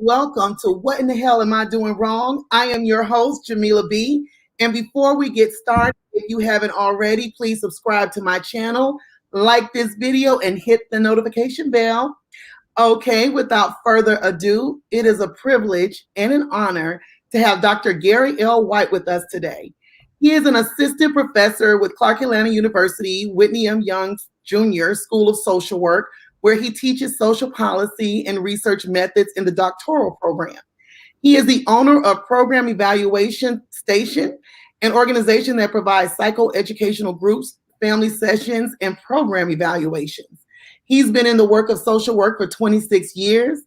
welcome to What in the Hell Am I Doing Wrong? I am your host, Jameelah B. And before we get started, if you haven't already, please subscribe to my channel, like this video, and hit the notification bell. Okay, without further ado, it is a privilege and an honor to have Dr. Gerry L. White with us today. He is an assistant professor with Clark Atlanta University, Whitney M. Young Jr. School of Social Work, where he teaches social policy and research methods in the doctoral program. He is the owner of Program Evaluation Station, an organization that provides psychoeducational groups, family sessions, and program evaluations. He's been in the work of social work for 26 years.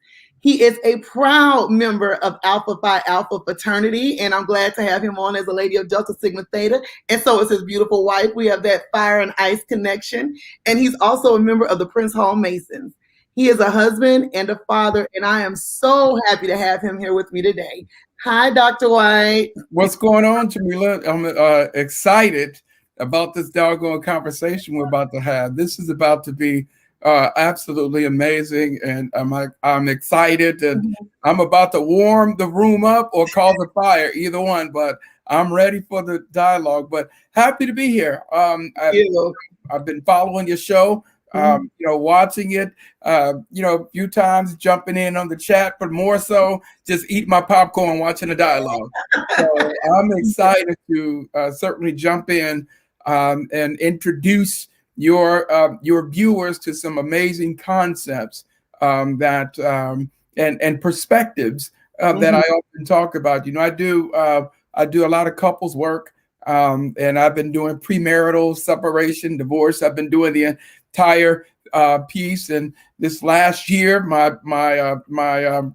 He is a proud member of Alpha Phi Alpha fraternity, and I'm glad to have him on as a lady of Delta Sigma Theta, and so is his beautiful wife. We have that fire and ice connection, and he's also a member of the Prince Hall Masons. He is a husband and a father, and I am so happy to have him here with me today. Hi, Dr. White. What's going on, Jameelah? I'm excited about this doggone conversation we're about to have. This is about to be absolutely amazing, and I'm excited, and I'm about to warm the room up or call the fire, either one. But I'm ready for the dialogue. But happy to be here. I've been following your show, watching it, a few times, jumping in on the chat, but more so just eating my popcorn, watching the dialogue. So I'm excited to certainly jump in and introduce your viewers to some amazing concepts and perspectives that I often talk about. I do a lot of couples work, and I've been doing premarital separation, divorce. I've been doing the entire piece. And this last year, my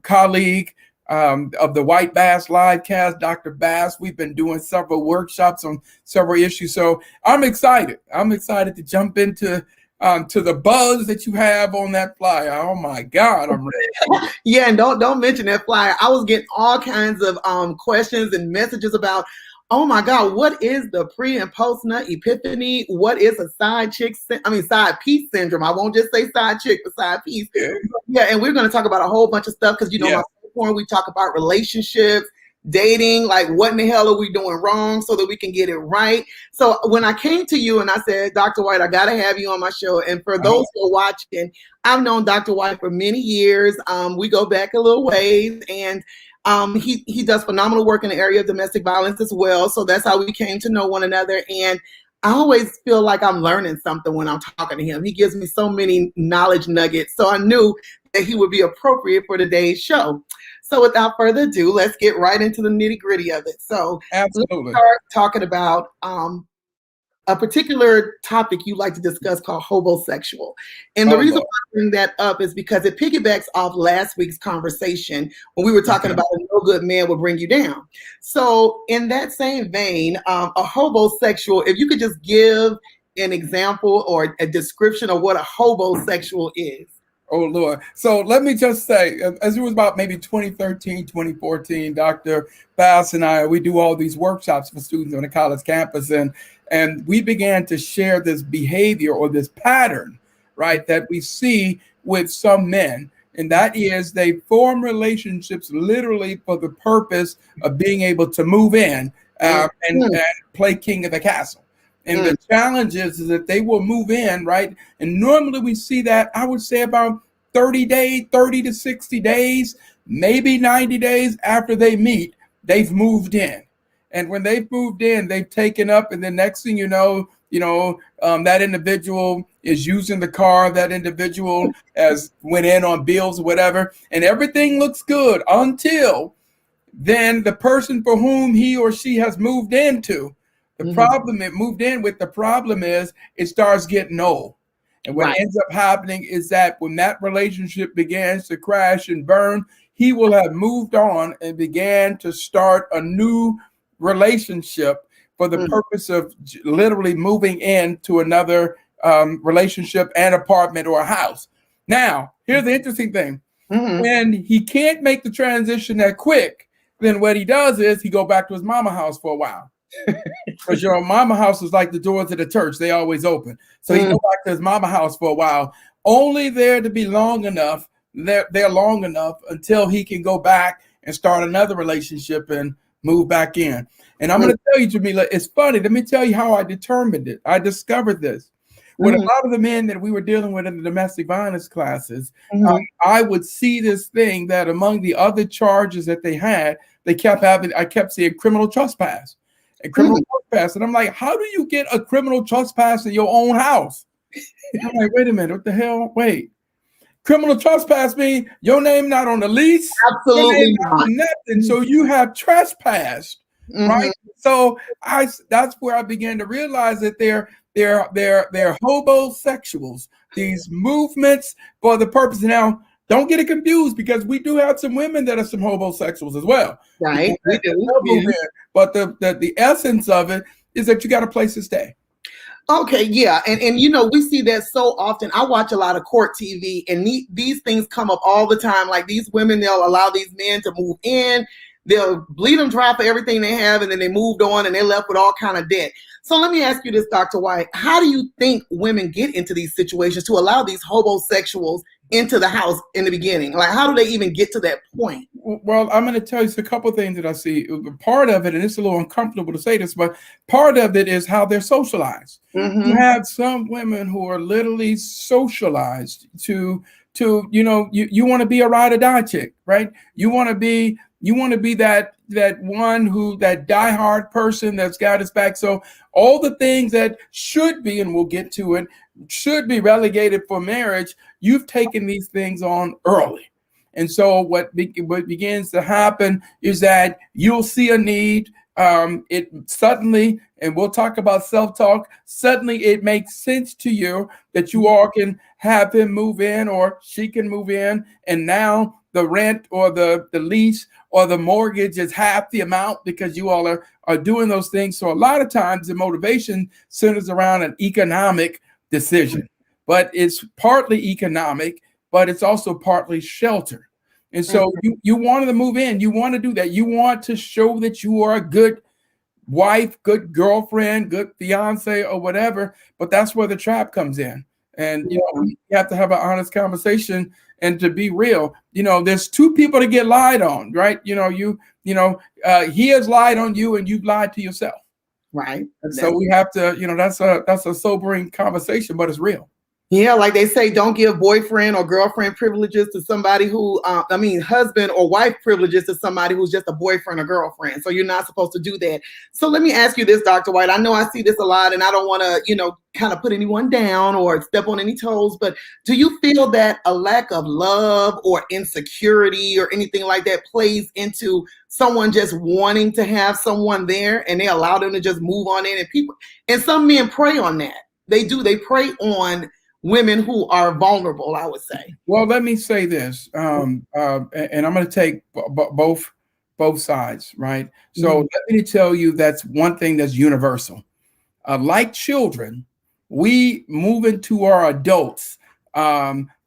colleague of the White Bass Livecast, Dr. Bass, we've been doing several workshops on several issues. So I'm excited. I'm excited to jump into to the buzz that you have on that flyer. Oh my God, I'm ready. Yeah, and don't mention that flyer. I was getting all kinds of questions and messages about, oh my God, what is the pre and post nut epiphany? What is a side piece syndrome? I won't just say side chick, but side piece. Yeah, and we're going to talk about a whole bunch of stuff because my platform, we talk about relationships, dating, like what in the hell are we doing wrong so that we can get it right. So when I came to you and I said, Dr. White, I got to have you on my show. And for those who are watching, I've known Dr. White for many years. We go back a little ways, and he does phenomenal work in the area of domestic violence as well. So that's how we came to know one another. And I always feel like I'm learning something when I'm talking to him. He gives me so many knowledge nuggets. So I knew that he would be appropriate for today's show. So without further ado, let's get right into the nitty gritty of it. So absolutely, let's start talking about a particular topic you like to discuss called hobosexual. And the reason why I bring that up is because it piggybacks off last week's conversation when we were talking about a no good man will bring you down. So in that same vein, a hobosexual, if you could just give an example or a description of what a hobosexual is. Oh, Lord. So let me just say, as it was about maybe 2013, 2014, Dr. Bass and we do all these workshops for students on the college campus. And we began to share this behavior or this pattern, right, that we see with some men. And that is they form relationships literally for the purpose of being able to move in and play king of the castle. And the challenge is that they will move in, right? And normally we see that, I would say about 30 to 60 days, maybe 90 days after they meet, they've moved in. And when they've moved in, they've taken up, and the next thing you know, that individual is using the car, that individual has went in on bills or whatever, and everything looks good until then the person for whom he or she has moved into, the problem is it starts getting old. And what ends up happening is that when that relationship begins to crash and burn, he will have moved on and began to start a new relationship for the purpose of literally moving into another relationship, an apartment or a house. Now, here's the interesting thing. When he can't make the transition that quick, then what he does is he go back to his mama house for a while. Because your mama house is like the doors of the church. They always open. So he go back to his mama house for a while, only there to be long enough there long enough until he can go back and start another relationship and move back in. And I'm going to tell you, Jameelah, it's funny. Let me tell you how I determined it. I discovered this. With a lot of the men that we were dealing with in the domestic violence classes, I would see this thing that among the other charges that they had, I kept seeing criminal trespass and criminal trespass. And I'm like, how do you get a criminal trespass in your own house? I'm like, wait a minute, what the hell? Wait. Criminal trespass means your name not on the lease. Absolutely not. Nothing. So you have trespassed, right? So that's where I began to realize that they're hobosexuals, these movements for the purpose. Now, don't get it confused, because we do have some women that are some hobosexuals as well. Right. We do. But the essence of it is that you got a place to stay. Okay, yeah. And you know, we see that so often. I watch a lot of court TV, and these things come up all the time. Like these women, they'll allow these men to move in, they'll bleed them dry for everything they have, and then they moved on and they're left with all kind of debt. So let me ask you this, Dr. White. How do you think women get into these situations to allow these hobosexuals into the house in the beginning? Like, how do they even get to that point? Well, I'm going to tell you a couple of things that I see. Part of it, and it's a little uncomfortable to say this, but part of it is how they're socialized. You have some women who are literally socialized to you know, you want to be a ride or die chick, right? You want to be that one that diehard person that's got his back. So all the things that should be, and we'll get to it, should be relegated for marriage, you've taken these things on early. And so what begins to happen is that you'll see a need. It suddenly, and we'll talk about self-talk, suddenly it makes sense to you that you all can have him move in or she can move in. And now the rent or the lease or the mortgage is half the amount because you all are doing those things. So a lot of times the motivation centers around an economic decision, but it's partly economic, but it's also partly shelter. And so you wanted to move in, you want to do that. You want to show that you are a good wife, good girlfriend, good fiance or whatever, but that's where the trap comes in. And you know, you have to have an honest conversation and to be real. You know, there's two people to get lied on, right? You know, he has lied on you and you've lied to yourself. Right. And so we have to, you know, that's a sobering conversation, but it's real. Yeah, like they say, don't give boyfriend or girlfriend privileges to somebody who, husband or wife privileges to somebody who's just a boyfriend or girlfriend. So you're not supposed to do that. So let me ask you this, Dr. White. I know I see this a lot, and I don't want to, kind of put anyone down or step on any toes, but do you feel that a lack of love or insecurity or anything like that plays into someone just wanting to have someone there and they allow them to just move on in? And some men prey on that. They prey on women who are vulnerable, I would say. Well, let me say this, and I'm going to take both sides, right? So let me tell you, that's one thing that's universal. Like children, we move into our adults.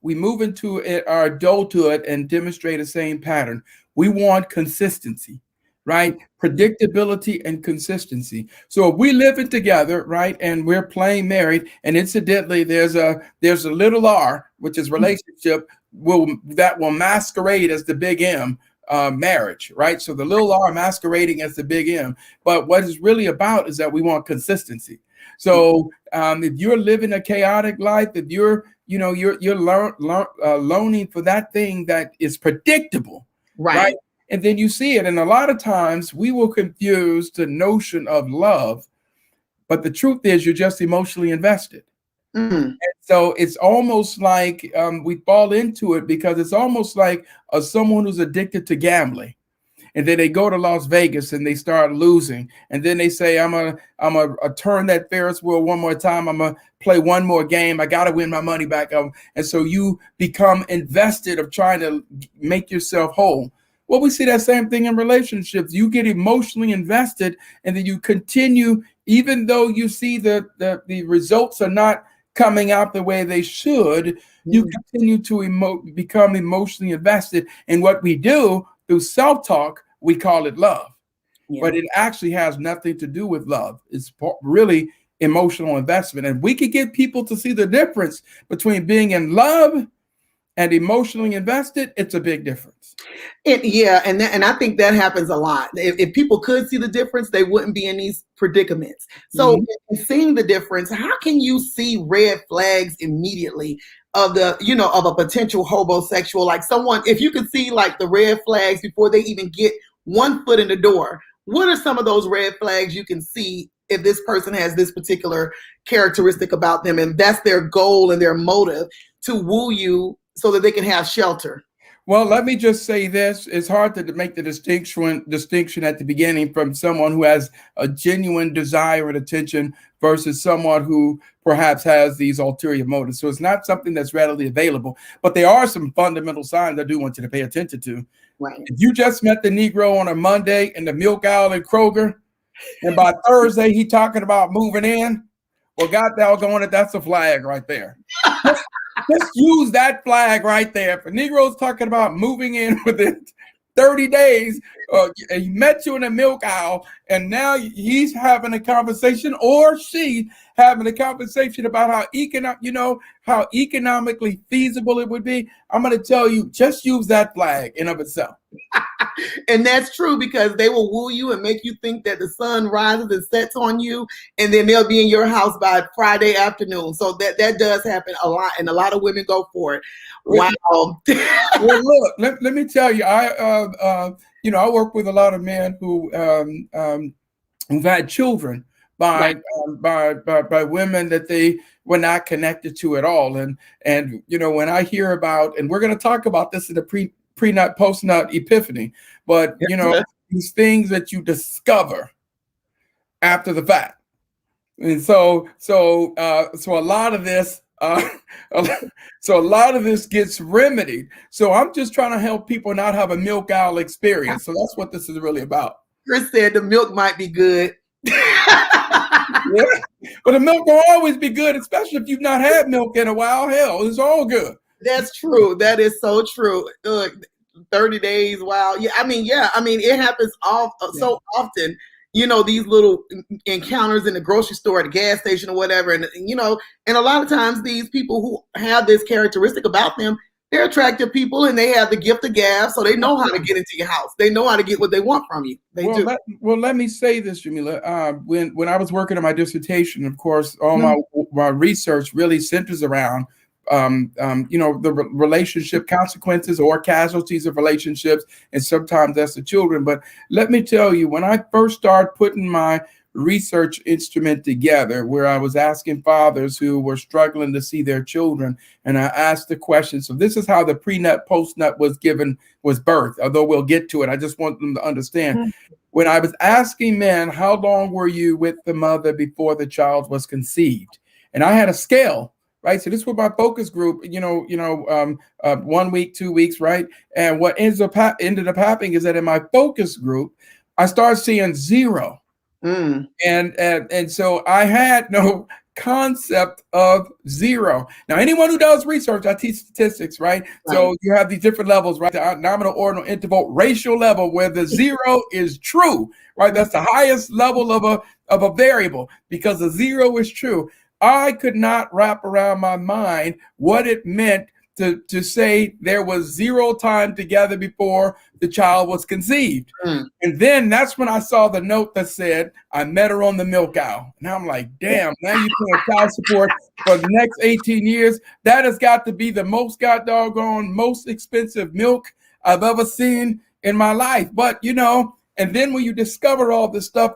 We move into our adulthood and demonstrate the same pattern. We want consistency, right? Predictability and consistency. So if we living together, right, and we're playing married, and incidentally, there's a little R, which is relationship, that will masquerade as the big M, marriage, right? So the little R masquerading as the big M. But what it's really about is that we want consistency. So if you're living a chaotic life, if you're loaning for that thing that is predictable, right? And then you see it. And a lot of times we will confuse the notion of love, but the truth is you're just emotionally invested. And so it's almost like we fall into it because it's almost like someone who's addicted to gambling. And then they go to Las Vegas and they start losing. And then they say, I'm gonna turn that Ferris wheel one more time. I'm gonna play one more game. I gotta win my money back. And so you become invested of trying to make yourself whole. Well, we see that same thing in relationships. You get emotionally invested and then you continue, even though you see the results are not coming out the way they should, you continue to become emotionally invested. And what we do through self-talk, we call it love. But it actually has nothing to do with love. It's really emotional investment. And we could get people to see the difference between being in love and emotionally invested, it's a big difference. And I think that happens a lot. If people could see the difference, they wouldn't be in these predicaments. So, in seeing the difference, how can you see red flags immediately of of a potential homosexual? Like someone, if you could see like the red flags before they even get one foot in the door, what are some of those red flags you can see if this person has this particular characteristic about them, and that's their goal and their motive to woo you so that they can have shelter? Well, let me just say this. It's hard to make the distinction at the beginning from someone who has a genuine desire and attention versus someone who perhaps has these ulterior motives. So it's not something that's readily available, but there are some fundamental signs I do want you to pay attention to. Right. If you just met the Negro on a Monday in the milk aisle in Kroger, and by Thursday he talking about moving in, well, God doggone it, that's a flag right there. Just use that flag right there. If a Negro's talking about moving in within 30 days, he met you in a milk aisle, and now he's having a conversation, or she having a conversation about how economically feasible it would be. I'm going to tell you, just use that flag in of itself. And that's true, because they will woo you and make you think that the sun rises and sets on you, and then they'll be in your house by Friday afternoon. So that does happen a lot, and a lot of women go for it. Wow. Well, look, let me tell you, I work with a lot of men who've had children by women that they were not connected to at all. And when I hear about, and we're going to talk about this in the pre-nut, post-nut epiphany, but these things that you discover after the fact. And so a lot of this gets remedied. So I'm just trying to help people not have a milk aisle experience. So that's what this is really about. Chris said the milk might be good. Yeah, but the milk will always be good, especially if you've not had milk in a while. Hell, it's all good. That's true. That is so true. 30 days. Wow. Yeah. I mean, it happens so often. These little encounters in the grocery store, at the gas station, or whatever, and a lot of times these people who have this characteristic about them, they're attractive people, and they have the gift of gab, so they know how to get into your house. They know how to get what they want from you. They do. Let me say this, Jameelah. When I was working on my dissertation, of course, all my research really centers around the relationship consequences or casualties of relationships, and sometimes that's the children. But let me tell you, when I first started putting my research instrument together, where I was asking fathers who were struggling to see their children, and I asked the question. So this is how the pre-nut, post-nut was birthed, although we'll get to it. I just want them to understand. When I was asking men, how long were you with the mother before the child was conceived? And I had a scale. Right. So this was my focus group, 1 week, 2 weeks. Right. And what ended up happening is that in my focus group, I started seeing 0. And so I had no concept of 0. Now, anyone who does research, I teach statistics. Right. So you have these different levels, right? The nominal, ordinal, interval, ratio level, where the 0 is true. Right. That's the highest level of a variable, because the 0 is true. I could not wrap around my mind what it meant to say there was 0 time together before the child was conceived. And then that's when I saw the note that said, I met her on the milk aisle. And I'm like, damn, now you're paying child support for the next 18 years. That has got to be the most most expensive milk I've ever seen in my life. But, and then when you discover all this stuff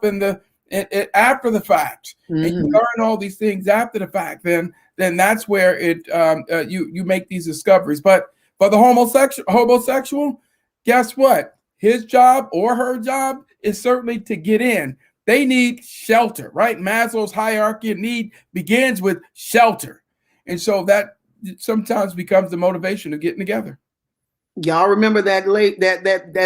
after the fact, and you learn all these things after the fact, then that's where you make these discoveries. But for the homosexual, guess what? His job or her job is certainly to get in. They need shelter, right? Maslow's hierarchy of need begins with shelter, and so that sometimes becomes the motivation of getting together. Y'all remember that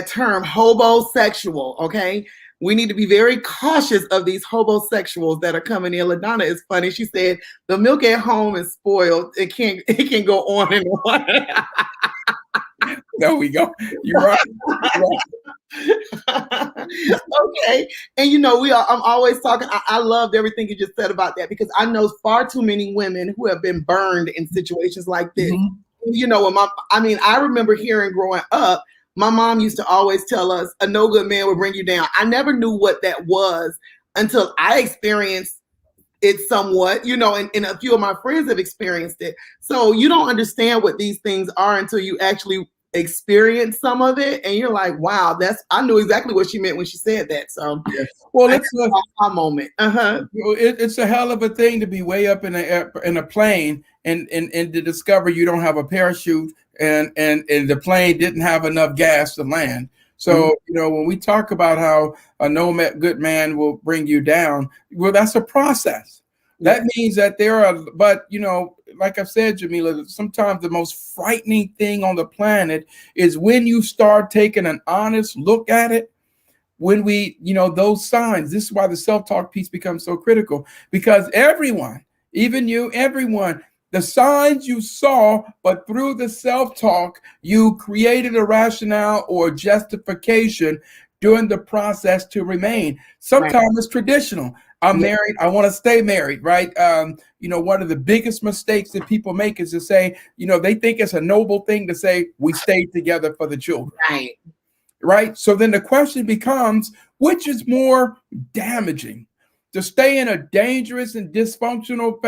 term, hobosexual? Okay. We need to be very cautious of these hobosexuals that are coming in. LaDonna is funny. She said the milk at home is spoiled. It can go on and on. There we go. You're right. Okay. And I'm always talking. I loved everything you just said about that, because I know far too many women who have been burned in situations like this. I remember hearing growing up, my mom used to always tell us a no good man will bring you down. I never knew what that was until I experienced it somewhat, and a few of my friends have experienced it. So you don't understand what these things are until you actually experience some of it. And you're like, wow, I knew exactly what she meant when she said that. So well, it's a moment. It's a hell of a thing to be way up in a plane and to discover you don't have a parachute and the plane didn't have enough gas to land. So, when we talk about how a no good man will bring you down, well, that's a process. That means that there are, but, like I've said, Jameelah, sometimes the most frightening thing on the planet is when you start taking an honest look at it. When we, those signs, this is why the self-talk piece becomes so critical, because everyone, even you, everyone, the signs you saw, but through the self-talk, you created a rationale or justification during the process to remain. Sometimes it's traditional. I'm married. I want to stay married, right? One of the biggest mistakes that people make is to say, they think it's a noble thing to say, we stayed together for the children. Right. So then the question becomes, which is more damaging? To stay in a dangerous and dysfunctional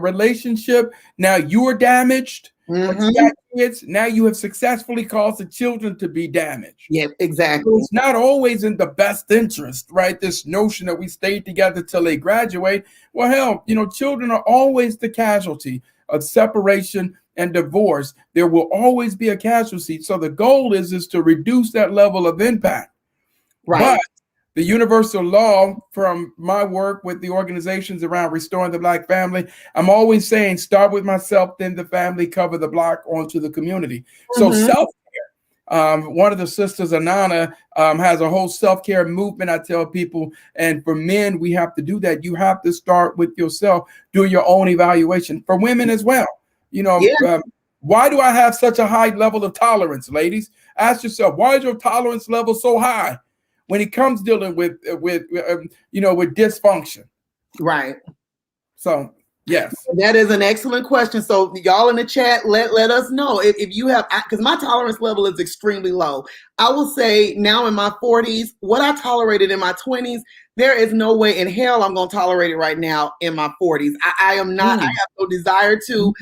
relationship. Now you're damaged. But you got kids. Now you have successfully caused the children to be damaged. Yeah, exactly. So it's not always in the best interest, right? This notion that we stay together till they graduate. Well, hell, children are always the casualty of separation and divorce. There will always be a casualty. So the goal is to reduce that level of impact. Right. But the universal law from my work with the organizations around restoring the Black family, I'm always saying, start with myself, then the family, cover the block, onto the community. So self-care. One of the sisters, Anana, has a whole self-care movement, I tell people. And for men, we have to do that. You have to start with yourself, do your own evaluation. For women as well. Why do I have such a high level of tolerance, ladies? Ask yourself, why is your tolerance level so high when it comes dealing with dysfunction? Right. So, yes. That is an excellent question. So y'all in the chat, let us know if you have, because my tolerance level is extremely low. I will say now in my 40s, what I tolerated in my 20s, there is no way in hell I'm going to tolerate it right now in my 40s. I am not, I have no desire to.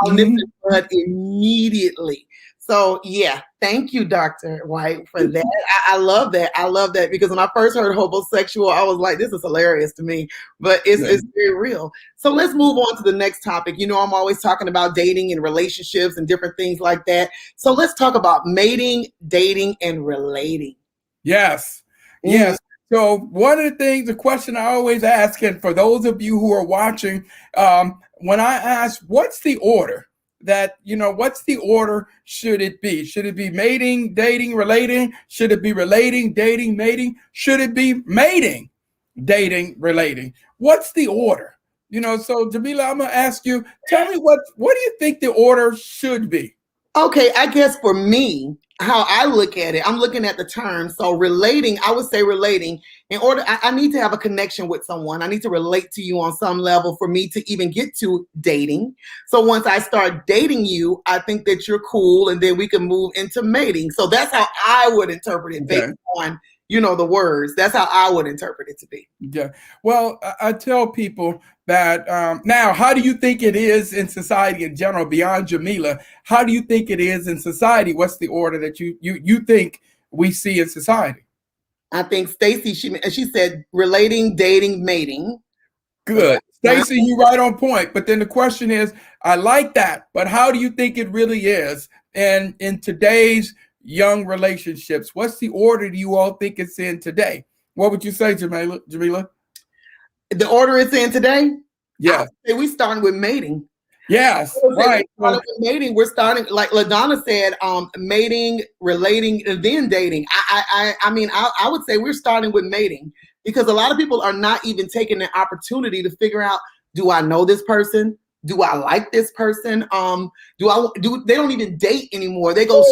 I'll nip it in the bud immediately. So yeah, thank you, Dr. White, for that. I love that. I love that because when I first heard Hobosexual, I was like, this is hilarious to me, but it's very real. So let's move on to the next topic. I'm always talking about dating and relationships and different things like that. So let's talk about mating, dating, and relating. Yes. Yes. So one of the question I always ask, and for those of you who are watching, when I ask, what's the order? What's the order should it be? Should it be mating, dating, relating? Should it be relating, dating, mating? Should it be mating, dating, relating? What's the order? So Jameelah, I'm going to ask you, tell me what do you think the order should be? Okay, I guess for me, how I look at it, I'm looking at the term. So relating, I would say relating. In order, I need to have a connection with someone. I need to relate to you on some level for me to even get to dating. So once I start dating you, I think that you're cool, and then we can move into mating. So that's how I would interpret it based on the words. That's how I would interpret it to be. Yeah. Well, I tell people that now, how do you think it is in society in general, beyond Jameelah? How do you think it is in society? What's the order that you think we see in society? I think Stacy, she said relating, dating, mating. Good. Stacy, you right on point. But then the question is, I like that, but how do you think it really is? And in today's young relationships, what's the order do you all think it's in today? What would you say, Jameelah? The order it's in today? Yes. We starting with mating. Yes, right. With mating, we're starting, like LaDonna said, mating, relating, and then dating. I would say we're starting with mating because a lot of people are not even taking the opportunity to figure out, do I know this person? Do I like this person? They don't even date anymore. They go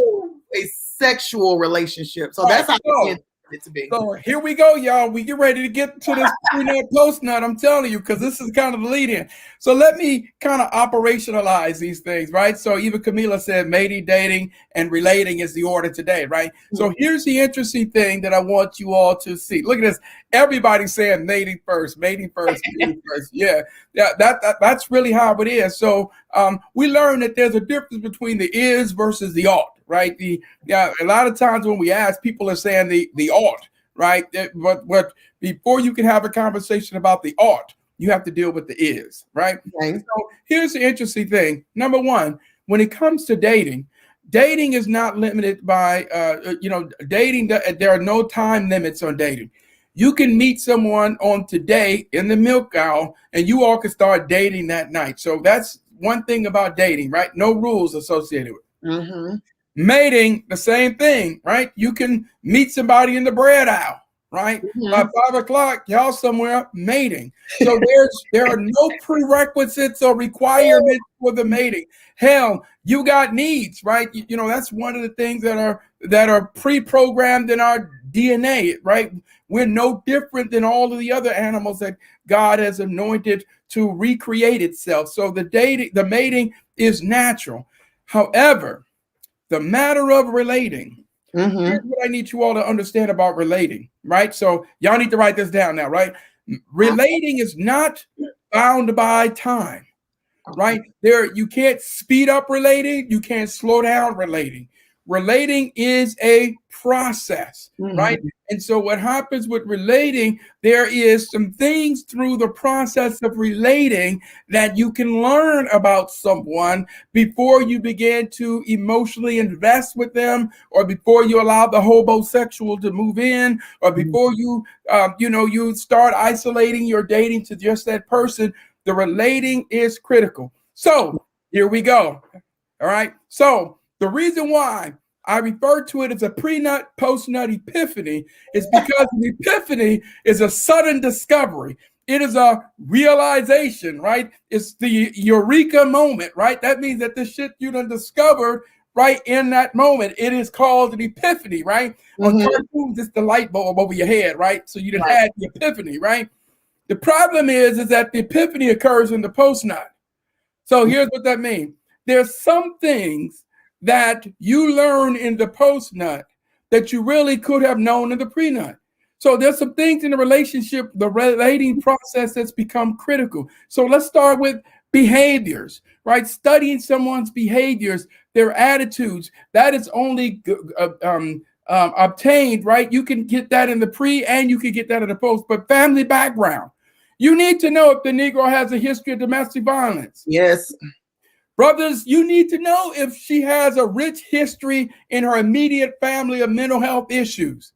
a sexual relationship. So that's how it to be. So here we go, y'all. We get ready to get to this pre-nut, post-nut. I'm telling you, because this is kind of the lead-in. So let me kind of operationalize these things, right? So even Camila said mating, dating, and relating is the order today, right? So here's the interesting thing that I want you all to see. Look at this. Everybody's saying mating first, mating first, mating first. Yeah, that's really how it is. So we learned that there's a difference between the is versus the ought, right? A lot of times when we ask, people are saying the ought. Right, but before you can have a conversation about the ought, you have to deal with the is, right? Okay. So here's the interesting thing. Number one, when it comes to dating is not limited by, dating. There are no time limits on dating. You can meet someone on today in the milk aisle, and you all can start dating that night. So that's one thing about dating, right? No rules associated with it. Mm-hmm. Mating, the same thing, right? You can meet somebody in the bread aisle, right? Mm-hmm. By 5 o'clock, y'all somewhere mating. So there are no prerequisites or requirements for the mating. Hell, you got needs, right? You know, that's one of the things that are pre-programmed in our DNA, right? We're no different than all of the other animals that God has anointed to recreate itself. So the mating is natural. However, the matter of relating, here's what I need you all to understand about relating, right? So y'all need to write this down now, right? Relating is not bound by time, right? You can't speed up relating, you can't slow down relating. Relating is a process, right? And so what happens with relating, there is some things through the process of relating that you can learn about someone before you begin to emotionally invest with them, or before you allow the hobosexual to move in, or before you start isolating your dating to just that person. The relating is critical. So here we go. All right. So the reason why I refer to it as a pre-nut, post-nut epiphany is because the epiphany is a sudden discovery. It is a realization, right? It's the eureka moment, right? That means that the shit you done discovered right in that moment. It is called an epiphany, right? On cartoons, it's the light bulb over your head, right? So you done had the epiphany, right? The problem is that the epiphany occurs in the post-nut. So here's what that means. There's some things that you learn in the post-nut that you really could have known in the pre-nut. So there's some things in the relationship, the relating process, that's become critical. So let's start with behaviors, right? Studying someone's behaviors, their attitudes. That is only obtained, right? You can get that in the pre and you can get that in the post. But family background. You need to know if the Negro has a history of domestic violence. Yes. Brothers, you need to know if she has a rich history in her immediate family of mental health issues,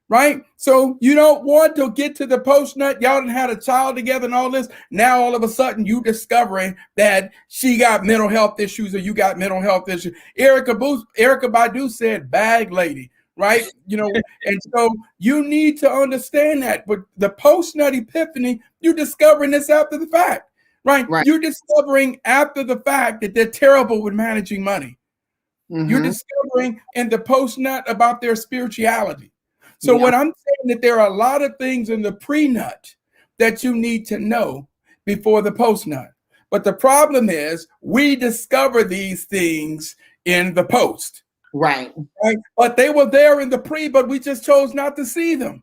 right? So you don't want to get to the post-nut. Y'all done had a child together and all this. Now all of a sudden you discovering that she got mental health issues or you got mental health issues. Erykah Badu said bag lady, right? And so you need to understand that. But the post-nut epiphany, you're discovering this after the fact. Right. You're discovering after the fact that they're terrible with managing money. You're discovering in the post-nut about their spirituality. So what I'm saying, that there are a lot of things in the pre-nut that you need to know before the post-nut. But the problem is we discover these things in the post. Right. But they were there in the pre, but we just chose not to see them.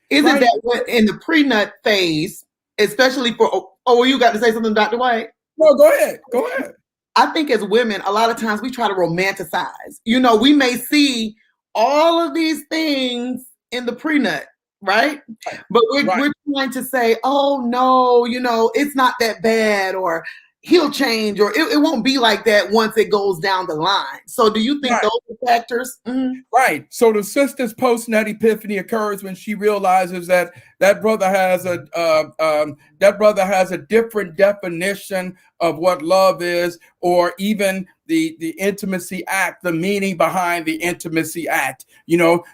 Isn't that what in the pre-nut phase, especially for, you got to say something, Dr. White? No, go ahead. Go ahead. I think as women, a lot of times we try to romanticize. We may see all of these things in the pre-nut, right? But we're trying to say, oh, no, it's not that bad, or he'll change, or it won't be like that once it goes down the line. So do you think those are factors? Right. So the sister's post-nut epiphany occurs when she realizes that brother has a different definition of what love is, or even the intimacy act, the meaning behind the intimacy act.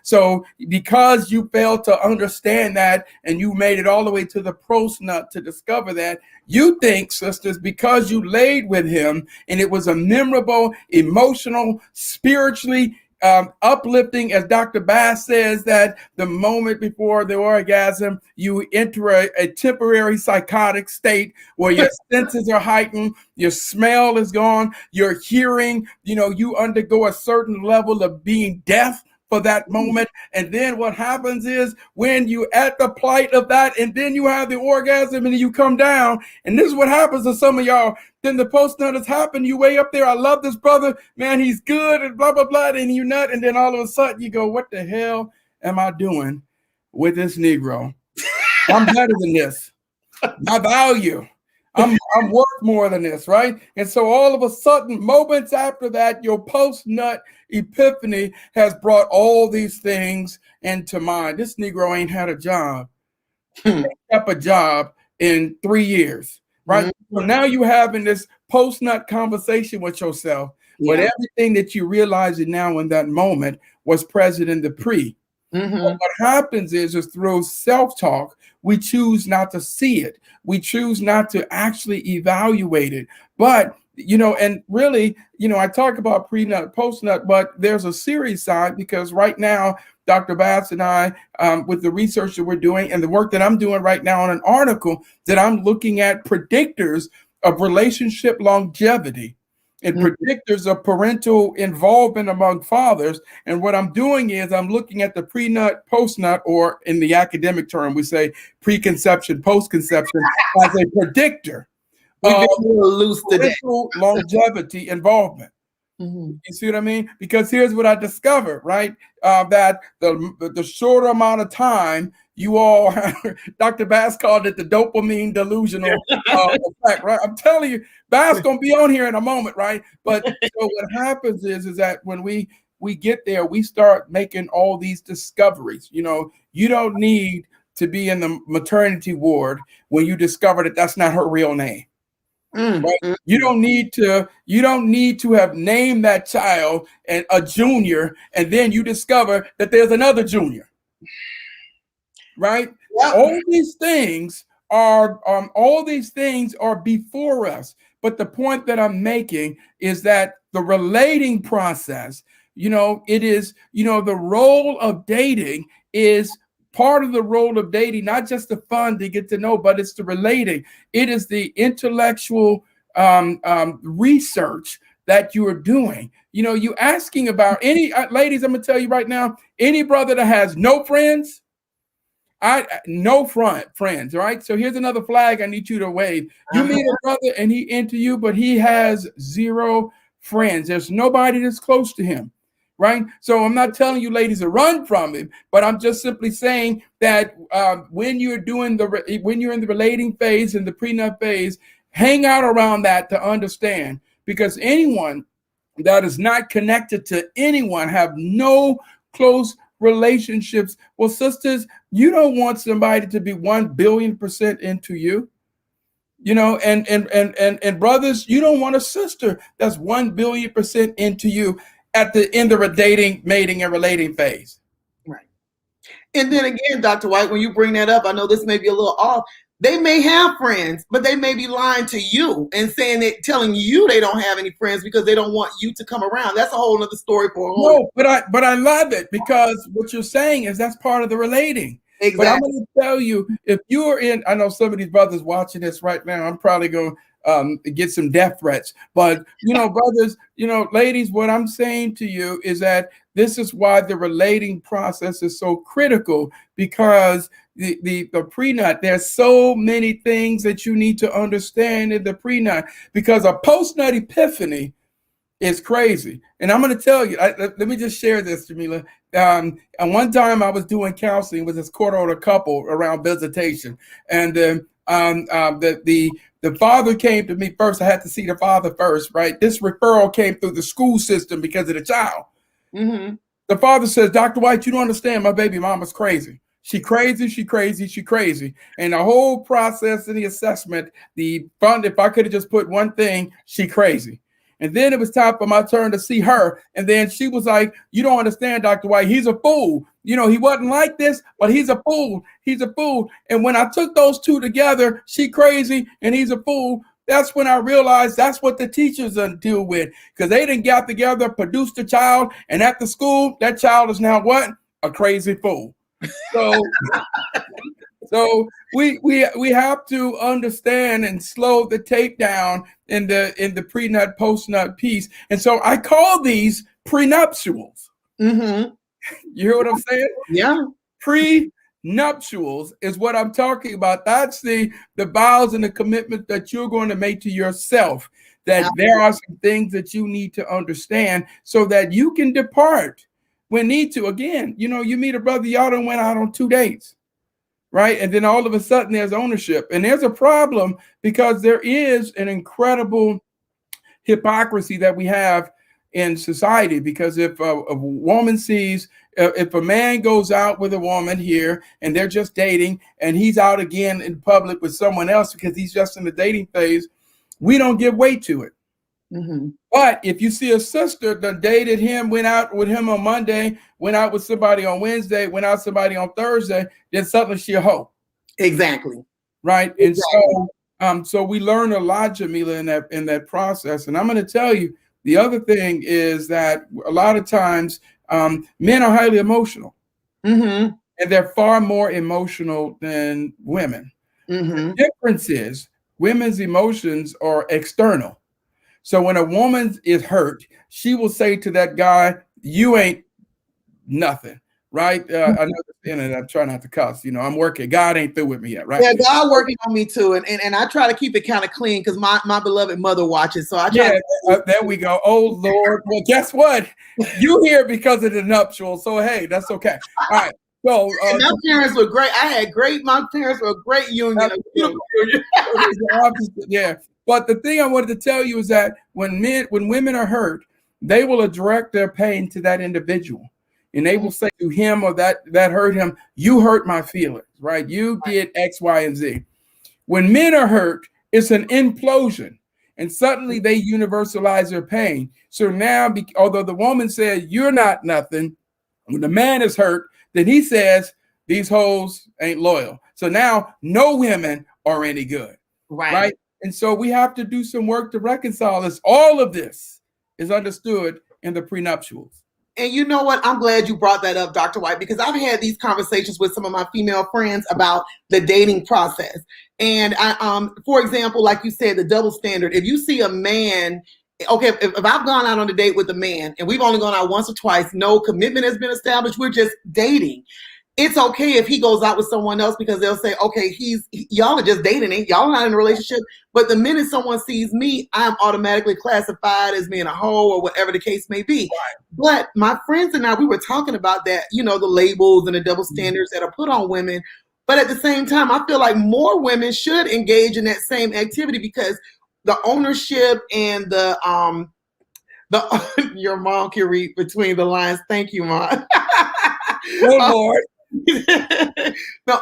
So because you failed to understand that and you made it all the way to the post-nut to discover that, you think, sisters, because you laid with him and it was a memorable, emotional, spiritually uplifting, as Dr. Bass says, that the moment before the orgasm, you enter a temporary psychotic state where your senses are heightened, your smell is gone, your hearing, you undergo a certain level of being deaf for that moment. And then what happens is when you at the plight of that, and then you have the orgasm and you come down, and this is what happens to some of y'all. Then the post nut has happened. You way up there. I love this brother, man. He's good, and blah, blah, blah. And you nut. And then all of a sudden you go, what the hell am I doing with this Negro? I'm better than this. My value. I'm worth more than this, right? And so all of a sudden, moments after that, your post-nut epiphany has brought all these things into mind. This Negro ain't had a job. He kept a job in 3 years, right? So now you having this post-nut conversation with yourself, but everything that you realize now in that moment was present in the pre. What happens is through self-talk, we choose not to see it. We choose not to actually evaluate it. But, and really, I talk about pre-nut, post-nut, but there's a serious side, because right now, Dr. Bass and I, with the research that we're doing and the work that I'm doing right now on an article that I'm looking at predictors of relationship longevity and predictors of parental involvement among fathers. And what I'm doing is I'm looking at the pre-nut, post-nut, or in the academic term, we say preconception, post-conception, as a predictor of parental longevity involvement. You see what I mean? Because here's what I discovered, right? That the shorter amount of time you all, Dr. Bass called it the dopamine delusional effect, right? I'm telling you, Bass gonna be on here in a moment, right? But so what happens is that when we get there, we start making all these discoveries. You don't need to be in the maternity ward when you discover that that's not her real name. Right? You don't need to have named that child and a junior, and then you discover that there's another junior. Right? Yep. All these things are before us. But the point that I'm making is that the relating process, it is, the role of dating is part of the role of dating, not just the fun to get to know, but it's the relating. It is the intellectual research that you are doing. You asking about any ladies, I'm gonna tell you right now, any brother that has no friends, friends, right? So here's another flag I need you to wave. You meet a brother and he into you, but he has 0 friends. There's nobody that's close to him. Right. So I'm not telling you ladies to run from him, but I'm just simply saying that when you're in the relating phase and the pre-nut phase, hang out around that to understand, because anyone that is not connected to anyone, have no close relationships. Well, sisters, you don't want somebody to be 1 billion% into you. And brothers, you don't want a sister that's 1 billion% into you at the end of a dating, mating, and relating phase. Right. And then again, Dr. White, when you bring that up, I know this may be a little off. They may have friends, but they may be lying to you and telling you they don't have any friends because they don't want you to come around. That's a whole other story for a whole. No, but I love it, because what you're saying is that's part of the relating. Exactly. But I'm going to tell you, if you're I know some of these brothers watching this right now, I'm probably going to get some death threats. But, brothers, ladies, what I'm saying to you is that this is why the relating process is so critical, because the pre-nut, there's so many things that you need to understand in the pre-nut, because a post-nut epiphany is crazy. And I'm going to tell you, let me just share this, Jameelah. And one time I was doing counseling with this court-order couple around visitation. And the father came to me first. I had to see the father first, right? This referral came through the school system because of the child. Mm-hmm. The father says, Dr. White, you don't understand. My baby mama's crazy. She crazy. And the whole process of the assessment, if I could have just put one thing, she crazy. And then it was time for my turn to see her. And then she was like, you don't understand, Dr. White. He's a fool. He wasn't like this, but he's a fool. He's a fool. And when I took those two together, she crazy and he's a fool, That's when I realized that's what the teachers deal with, because they didn't get together, produced a child, and at the school, that child is now what? A crazy fool. So, so we have to understand and slow the tape down in the pre-nut, post-nut piece. And so I call these prenuptials. Mm-hmm. You hear what I'm saying? Yeah. Prenuptials is what I'm talking about. That's the vows and the commitment that you're going to make to yourself, that there are some things that you need to understand so that you can depart when need to. Again, you meet a brother, y'all done went out on 2 dates, right? And then all of a sudden there's ownership. And there's a problem because there is an incredible hypocrisy that we have in society. Because if a woman sees, if a man goes out with a woman here and they're just dating and he's out again in public with someone else because he's just in the dating phase, we don't give weight to it. Mm-hmm. But if you see a sister that dated him, went out with him on Monday, went out with somebody on Wednesday, went out with somebody on Thursday, then suddenly she a hoe. Exactly. Right. Exactly. And so we learn a lot, Jameelah, in that process. And I'm going to tell you, the other thing is that a lot of times men are highly emotional. Mm-hmm. And they're far more emotional than women. Mm-hmm. The difference is women's emotions are external. So when a woman is hurt, she will say to that guy, "You ain't nothing." Right? I know, and I'm trying not to cuss. I'm working. God ain't through with me yet, right? Yeah, God working on me too, and I try to keep it kind of clean because my beloved mother watches. So I try. There we go. Oh Lord. Well, guess what? You here because of the nuptial. So hey, that's okay. All right. So my parents were great. My parents were a great union. Yeah. But the thing I wanted to tell you is that when women are hurt, they will direct their pain to that individual. And they will say to him or that hurt him, "You hurt my feelings," right? You did X, Y, and Z. When men are hurt, it's an implosion. And suddenly they universalize their pain. So now, although the woman said, "You're not nothing," when the man is hurt, then he says, "These hoes ain't loyal." So now no women are any good. Right? And so we have to do some work to reconcile this. All of this is understood in the prenuptials. And you know what? I'm glad you brought that up, Dr. White, because I've had these conversations with some of my female friends about the dating process. And for example, like you said, the double standard. If you see a man, okay, if I've gone out on a date with a man and we've only gone out once or twice, no commitment has been established, we're just dating. It's okay if he goes out with someone else because they'll say, okay, y'all are just dating, y'all are not in a relationship. But the minute someone sees me, I'm automatically classified as being a hoe or whatever the case may be. But my friends and I, we were talking about that, the labels and the double standards that are put on women. But at the same time, I feel like more women should engage in that same activity because the ownership and the your mom can read between the lines. Thank you, Mom. Good Lord. the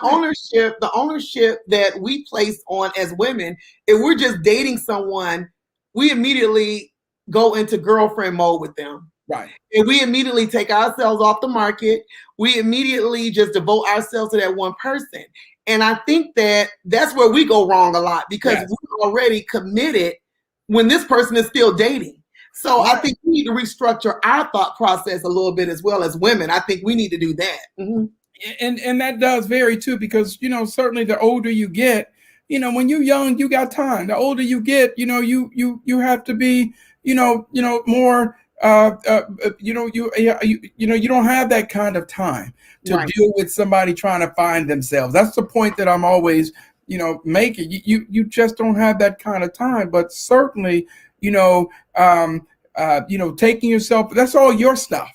ownership that we place on as women, if we're just dating someone, we immediately go into girlfriend mode with them. Right. And we immediately take ourselves off the market. We immediately just devote ourselves to that one person. And I think that's where we go wrong a lot because we're already committed when this person is still dating. So I think we need to restructure our thought process a little bit as well as women. I think we need to do that. Mm-hmm. And that does vary too, because certainly the older you get, when you're young, you got time. The older you get, you have to be, more. You don't have that kind of time to deal with somebody trying to find themselves. That's the point that I'm always, making. You just don't have that kind of time. But certainly, taking yourself. That's all your stuff.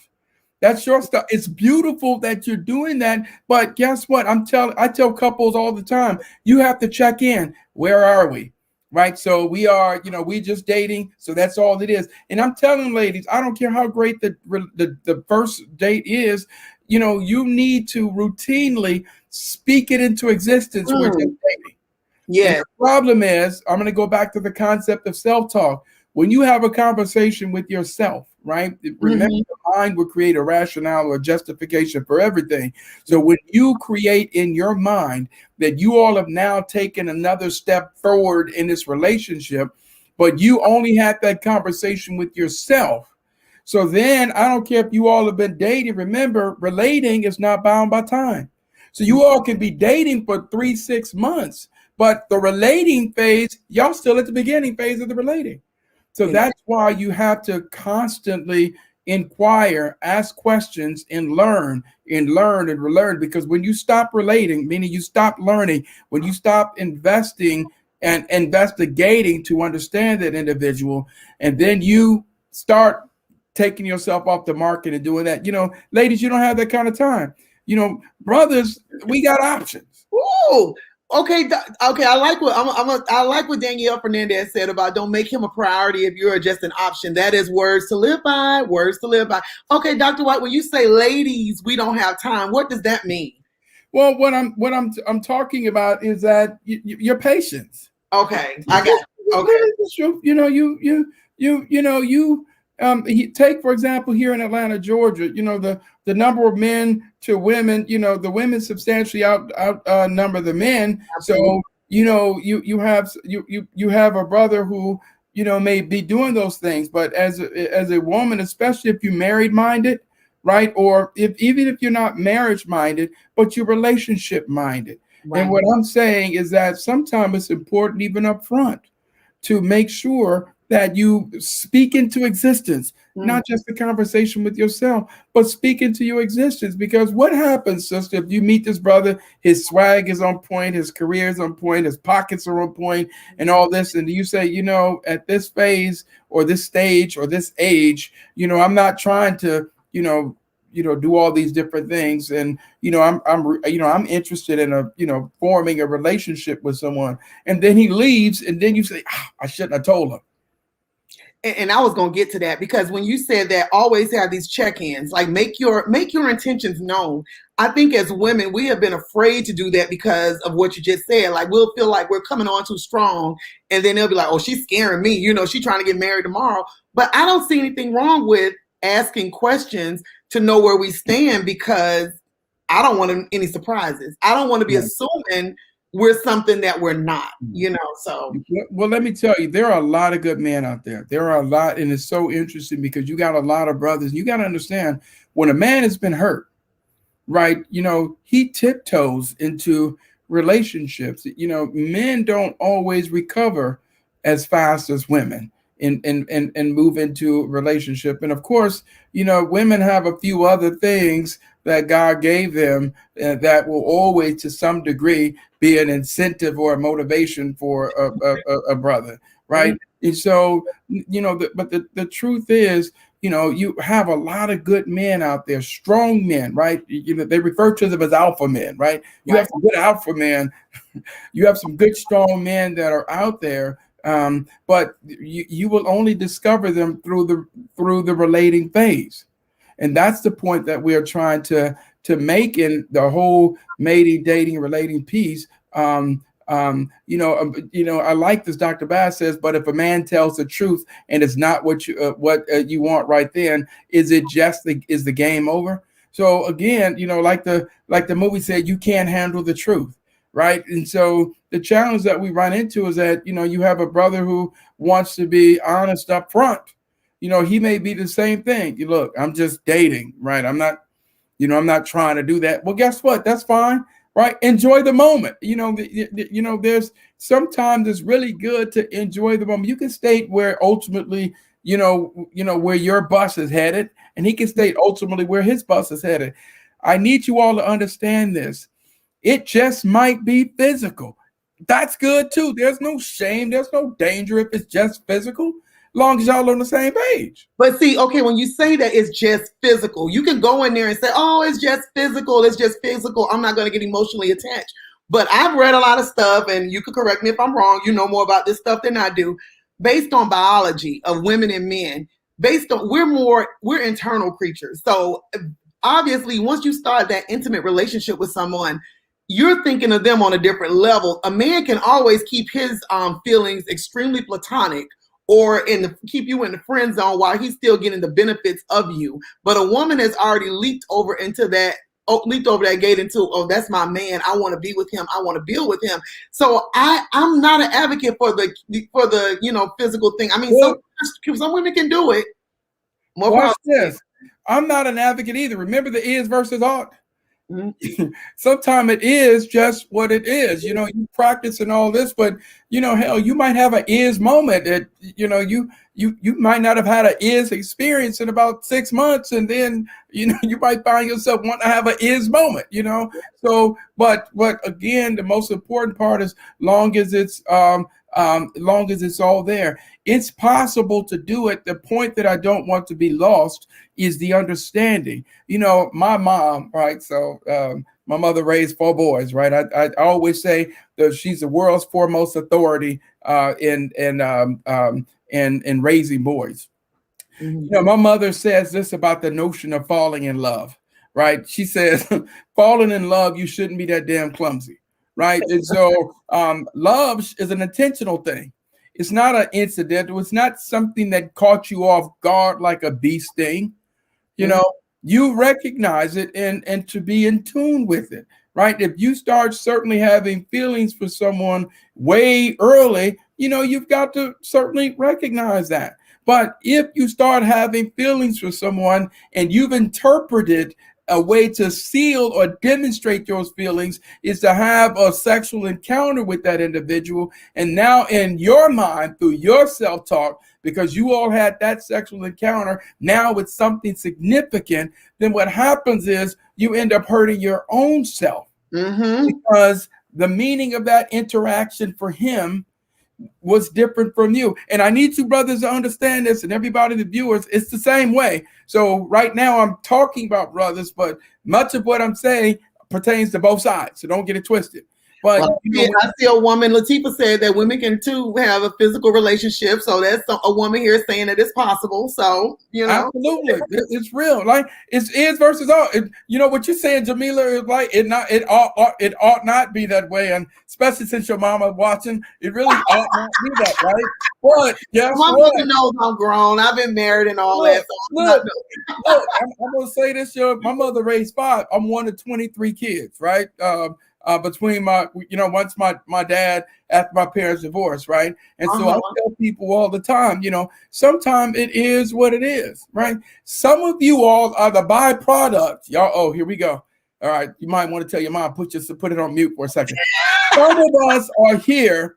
That's your stuff. It's beautiful that you're doing that, but guess what? I tell couples all the time, you have to check in. Where are we? Right? So we are, we just dating. So that's all it is. And I'm telling ladies, I don't care how great the first date is, you need to routinely speak it into existence when you're dating. Yeah. The problem is, I'm going to go back to the concept of self-talk. When you have a conversation with yourself, right? Remember, the mind will create a rationale or justification for everything. So when you create in your mind that you all have now taken another step forward in this relationship, but you only had that conversation with yourself. So then I don't care if you all have been dating. Remember, relating is not bound by time. So you all can be dating for 3-6 months, but the relating phase, y'all still at the beginning phase of the relating. So that's why you have to constantly inquire, ask questions, and learn and learn and relearn. Because when you stop relating, meaning you stop learning, when you stop investing and investigating to understand that individual, and then you start taking yourself off the market and doing that, ladies, you don't have that kind of time. Brothers, we got options. Ooh. Okay, okay. I like what I like what Danielle Fernandez said about don't make him a priority if you're just an option. That is words to live by. Words to live by. Okay, Dr. White, when you say ladies, we don't have time, what does that mean? Well, what I'm talking about is that your patience. Okay, I got you. Okay. Take, for example, here in Atlanta, Georgia, the number of men to women, the women substantially outnumber the men. Absolutely. So, you have a brother who, may be doing those things, but as a woman, especially if you're married minded, right? Or even if you're not marriage minded, but you're relationship minded. Right. And what I'm saying is that sometimes it's important, even up front, to make sure that you speak into existence, not just a conversation with yourself, but speak into your existence. Because what happens, sister, if you meet this brother, his swag is on point, his career is on point, his pockets are on point, and all this, and you say, at this phase or this stage or this age, I'm not trying to, do all these different things, and I'm interested in forming a relationship with someone, and then he leaves, and then you say, I shouldn't have told him. And I was going to get to that, because when you said that, always have these check-ins, like make your intentions known. I think as women, we have been afraid to do that because of what you just said. Like, we'll feel like we're coming on too strong, and then they'll be like, oh, she's scaring me. She's trying to get married tomorrow. But I don't see anything wrong with asking questions to know where we stand, because I don't want any surprises. I don't want to be assuming we're something that we're not, so. Well, let me tell you, there are a lot of good men out there. There are a lot, and it's so interesting because you got a lot of brothers. You got to understand, when a man has been hurt, right, he tiptoes into relationships. Men don't always recover as fast as women and move into a relationship. And of course, women have a few other things that God gave them that will always, to some degree, be an incentive or a motivation for a brother, right? And so, but the truth is, you have a lot of good men out there, strong men, right? They refer to them as alpha men, right? You have some good alpha men. You have some good, strong men that are out there. But you will only discover them through the relating phase. And that's the point that we are trying to make in the whole mating, dating, relating piece. I like this. Dr. Bass says, but if a man tells the truth and it's not what you want right then, is the game over? So again, like the movie said, you can't handle the truth, right? And so the challenge that we run into is that you have a brother who wants to be honest up front. He may be the same thing. Look, I'm just dating, right? I'm not trying to do that. Well, guess what? That's fine, right? Enjoy the moment. There's sometimes it's really good to enjoy the moment. You can state where ultimately, where your bus is headed, and he can state ultimately where his bus is headed. I need you all to understand this. It just might be physical. That's good too. There's no shame. There's no danger if it's just physical, long as y'all on the same page. But see, okay, when you say that it's just physical, you can go in there and say, oh, it's just physical. It's just physical. I'm not going to get emotionally attached. But I've read a lot of stuff, and you can correct me if I'm wrong. You know more about this stuff than I do. Based on biology of women and men, we're internal creatures. So obviously, once you start that intimate relationship with someone, you're thinking of them on a different level. A man can always keep his feelings extremely platonic, or keep you in the friend zone while he's still getting the benefits of you. But a woman has already leaped over that gate into, oh, that's my man. I want to be with him. I want to build with him. So I'm not an advocate for the physical thing. I mean, some women can do it. Watch this. I'm not an advocate either. Remember the is versus ought. Mm-hmm. Sometimes it is just what it is. You practice and all this, but hell, you might have an is moment that you might not have had an is experience in about 6 months, and then you might find yourself wanting to have an is moment. So, but again, the most important part is long as it's all there. It's possible to do it. The point that I don't want to be lost is the understanding. My mom, right? So my mother raised 4 boys, right? I always say that she's the world's foremost authority in raising boys. Mm-hmm. My mother says this about the notion of falling in love, right? She says, falling in love, you shouldn't be that damn clumsy. Right. And so love is an intentional thing. It's not an incidental. It's not something that caught you off guard like a bee sting. You recognize it and to be in tune with it. Right. If you start certainly having feelings for someone way early, you've got to certainly recognize that. But if you start having feelings for someone and you've interpreted a way to seal or demonstrate those feelings is to have a sexual encounter with that individual. And now in your mind, through your self-talk, because you all had that sexual encounter, now it's something significant, then what happens is you end up hurting your own self. Mm-hmm. Because the meaning of that interaction for him was different from you. And I need you brothers to understand this, and everybody, the viewers, it's the same way. So right now I'm talking about brothers, but much of what I'm saying pertains to both sides. So don't get it twisted. But I see a woman, Latifah said that women can too have a physical relationship. So that's a woman here saying that it's possible. So, absolutely. It's real. Like it's is versus ought. What you're saying, Jameelah, is like it ought not be that way. And especially since your mama watching, it really ought not be that, right? But yes, my mother knows I'm grown. I've been married and all that. So I'm gonna say this, my mother raised 5. I'm one of 23 kids, right? Between once my dad, after my parents divorced, right? And so I tell people all the time, sometimes it is what it is, right? Some of you all are the byproduct. Y'all, oh, here we go. All right, you might want to tell your mom, put it on mute for a second. Some of us are here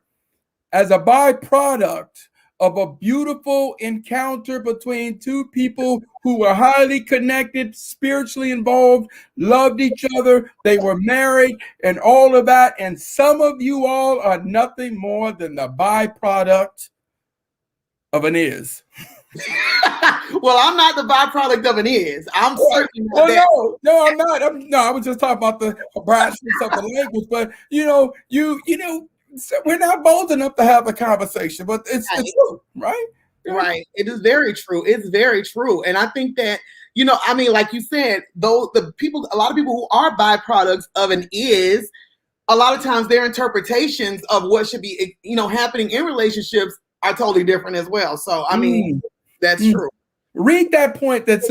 as a byproduct of a beautiful encounter between 2 people who were highly connected, spiritually involved, loved each other, they were married, and all of that. And some of you all are nothing more than the byproduct of an is. Well, I'm not the byproduct of an is. I'm certainly not that. No, I'm not. I was just talking about the brashness of the language, but so we're not bold enough to have a conversation, but it's the truth, right? Right. It is very true. It's very true. And I think that, like you said, a lot of people who are byproducts of an is, a lot of times their interpretations of what should be, happening in relationships are totally different as well. So, that's true. Read that point that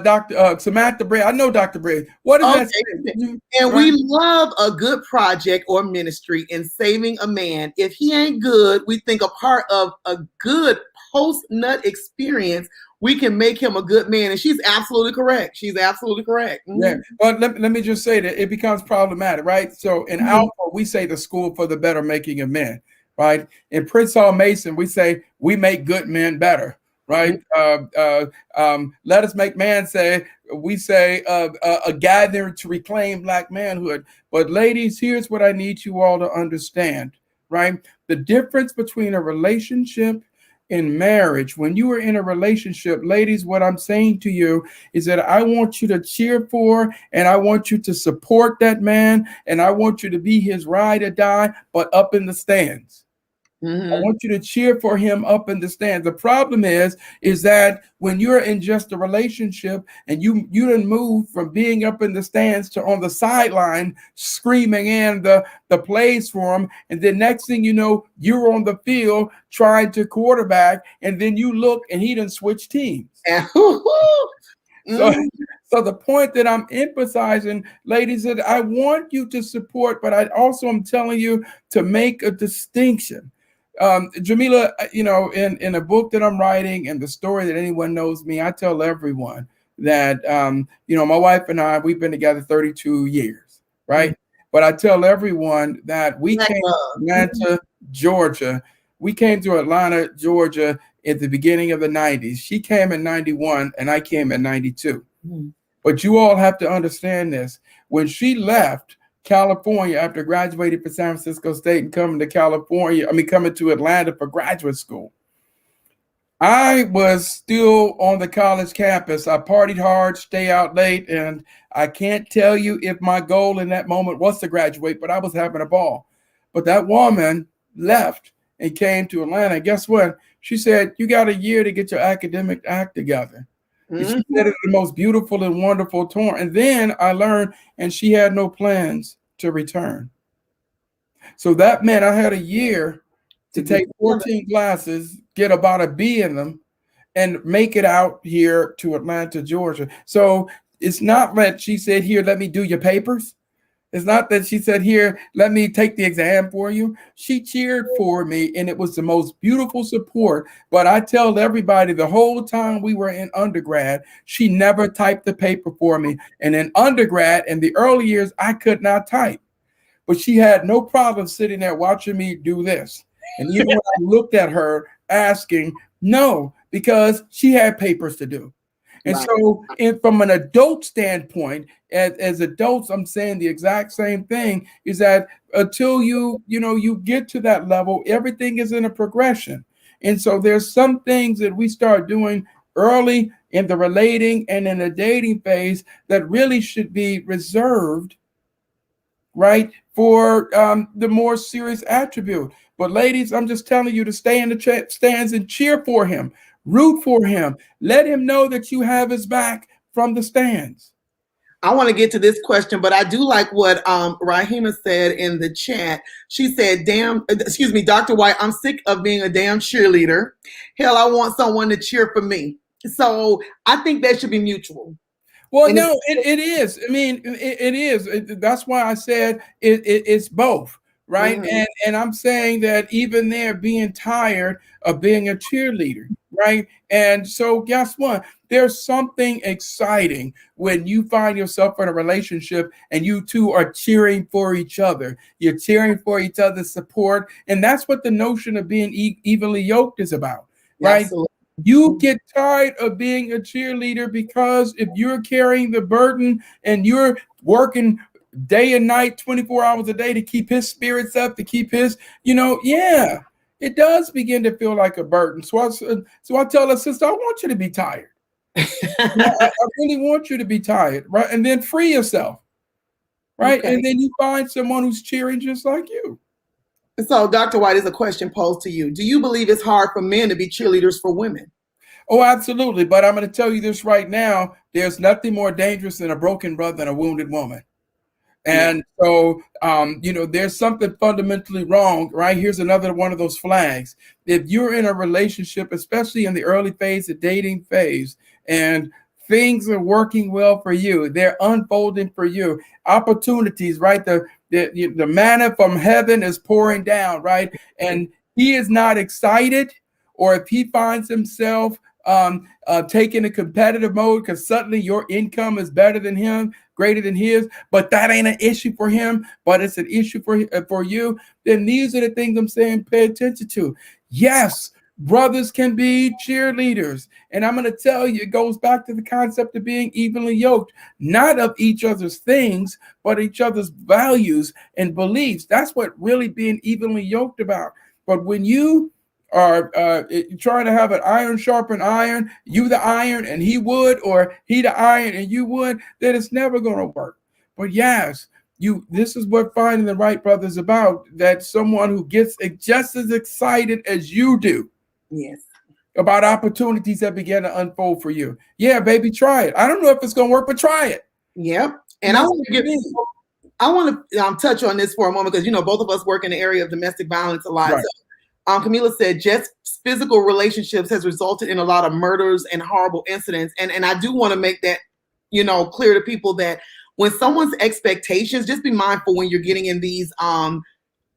Dr. Samantha Bray. I know Dr. Bray. What is that saying? And we love a good project or ministry in saving a man. If he ain't good, we think a part of a good post-nut experience, we can make him a good man. And she's absolutely correct. Mm-hmm. Yeah. But let me just say that it becomes problematic, right? So in Alpha, we say the school for the better making of men, right? In Prince Hall Mason, we say we make good men better. Right. Let us make man say, we say a gathering to reclaim Black manhood. But ladies, here's what I need you all to understand. Right. The difference between a relationship and marriage. When you are in a relationship, ladies, what I'm saying to you is that I want you to cheer for and I want you to support that man and I want you to be his ride or die, but up in the stands. I want you to cheer for him up in the stands. The problem is that when you're in just a relationship and you didn't move from being up in the stands to on the sideline screaming in the plays for him, and then next thing you know, you're on the field trying to quarterback, and then you look and he done switch teams. So, so the point that I'm emphasizing, ladies, that I want you to support, but I also am telling you to make a distinction. Jameelah, in a book that I'm writing and the story that anyone knows me, I tell everyone that, my wife and I, we've been together 32 years, right? But I tell everyone that we came to Atlanta, Georgia. We came to Atlanta, Georgia at the beginning of the 90s. She came in 91 and I came in 92. But you all have to understand this. When she left California after graduating from San Francisco State and coming to Atlanta for graduate school, I was still on the college campus. I partied hard, stay out late, and I can't tell you if my goal in that moment was to graduate, but I was having a ball. But that woman left and came to Atlanta. And guess what? She said, you got a year to get your academic act together. And she said it the most beautiful and wonderful tone. And then I learned, and she had no plans to return. So that meant I had a year to take 14 classes, get about a B in them, and make it out here to Atlanta, Georgia. So it's not that she said, here, let me do your papers. It's not that she said, here, let me take the exam for you. She cheered for me, and it was the most beautiful support. But I tell everybody the whole time we were in undergrad, she never typed the paper for me. And in undergrad, in the early years, I could not type. But she had no problem sitting there watching me do this. And even when I looked at her asking, no, because she had papers to do. And so from an adult standpoint, as adults, I'm saying the exact same thing, is that until you get to that level, everything is in a progression. And so there's some things that we start doing early in the relating and in the dating phase that really should be reserved, right, for the more serious attribute. But ladies, I'm just telling you to stay in the stands and cheer for him. Root for him. Let him know that you have his back from the stands. I want to get to this question, but I do like what Rahima said in the chat. She said, Dr. White, I'm sick of being a damn cheerleader. Hell, I want someone to cheer for me. So I think that should be mutual. Well, no, it is. I mean, it is. That's why I said it's both. Right. And I'm saying that even there being tired of being a cheerleader. Right. And so guess what? There's something exciting when you find yourself in a relationship and you two are cheering for each other. You're cheering for each other's support. And that's what the notion of being evenly yoked is about. Right. Absolutely. You get tired of being a cheerleader because if you're carrying the burden and you're working day and night, 24 hours a day to keep his spirits up, to keep his, it does begin to feel like a burden. So I tell her, sister, I want you to be tired. I really want you to be tired, right? And then free yourself, right? Okay. And then you find someone who's cheering just like you. So, Dr. White, is a question posed to you. Do you believe it's hard for men to be cheerleaders for women? Oh, absolutely. But I'm going to tell you this right now. There's nothing more dangerous than a broken brother and a wounded woman. And so, there's something fundamentally wrong, right? Here's another one of those flags. If you're in a relationship, especially in the early phase, the dating phase, and things are working well for you, they're unfolding for you, opportunities, right? The manna from heaven is pouring down, right? And he is not excited, or if he finds himself taking a competitive mode because suddenly your income is better than him, greater than his, but that ain't an issue for him, but it's an issue for you, then these are the things I'm saying pay attention to. Yes, brothers can be cheerleaders. And I'm going to tell you, it goes back to the concept of being evenly yoked, not of each other's things, but each other's values and beliefs. That's what really being evenly yoked about. But when you are trying to have an iron sharpen iron, you the iron and he wood, or he the iron and you wood, then it's never going to work. But yes, This is what finding the right brother is about, that someone who gets just as excited as you do. Yes. About opportunities that begin to unfold for you. Yeah, baby, try it. I don't know if it's going to work, but try it. Yep. And I want to touch on this for a moment because, both of us work in the area of domestic violence a lot. Right. So, Jameelah said just physical relationships has resulted in a lot of murders and horrible incidents. And I do want to make that, clear to people that when someone's expectations, just be mindful when you're getting in these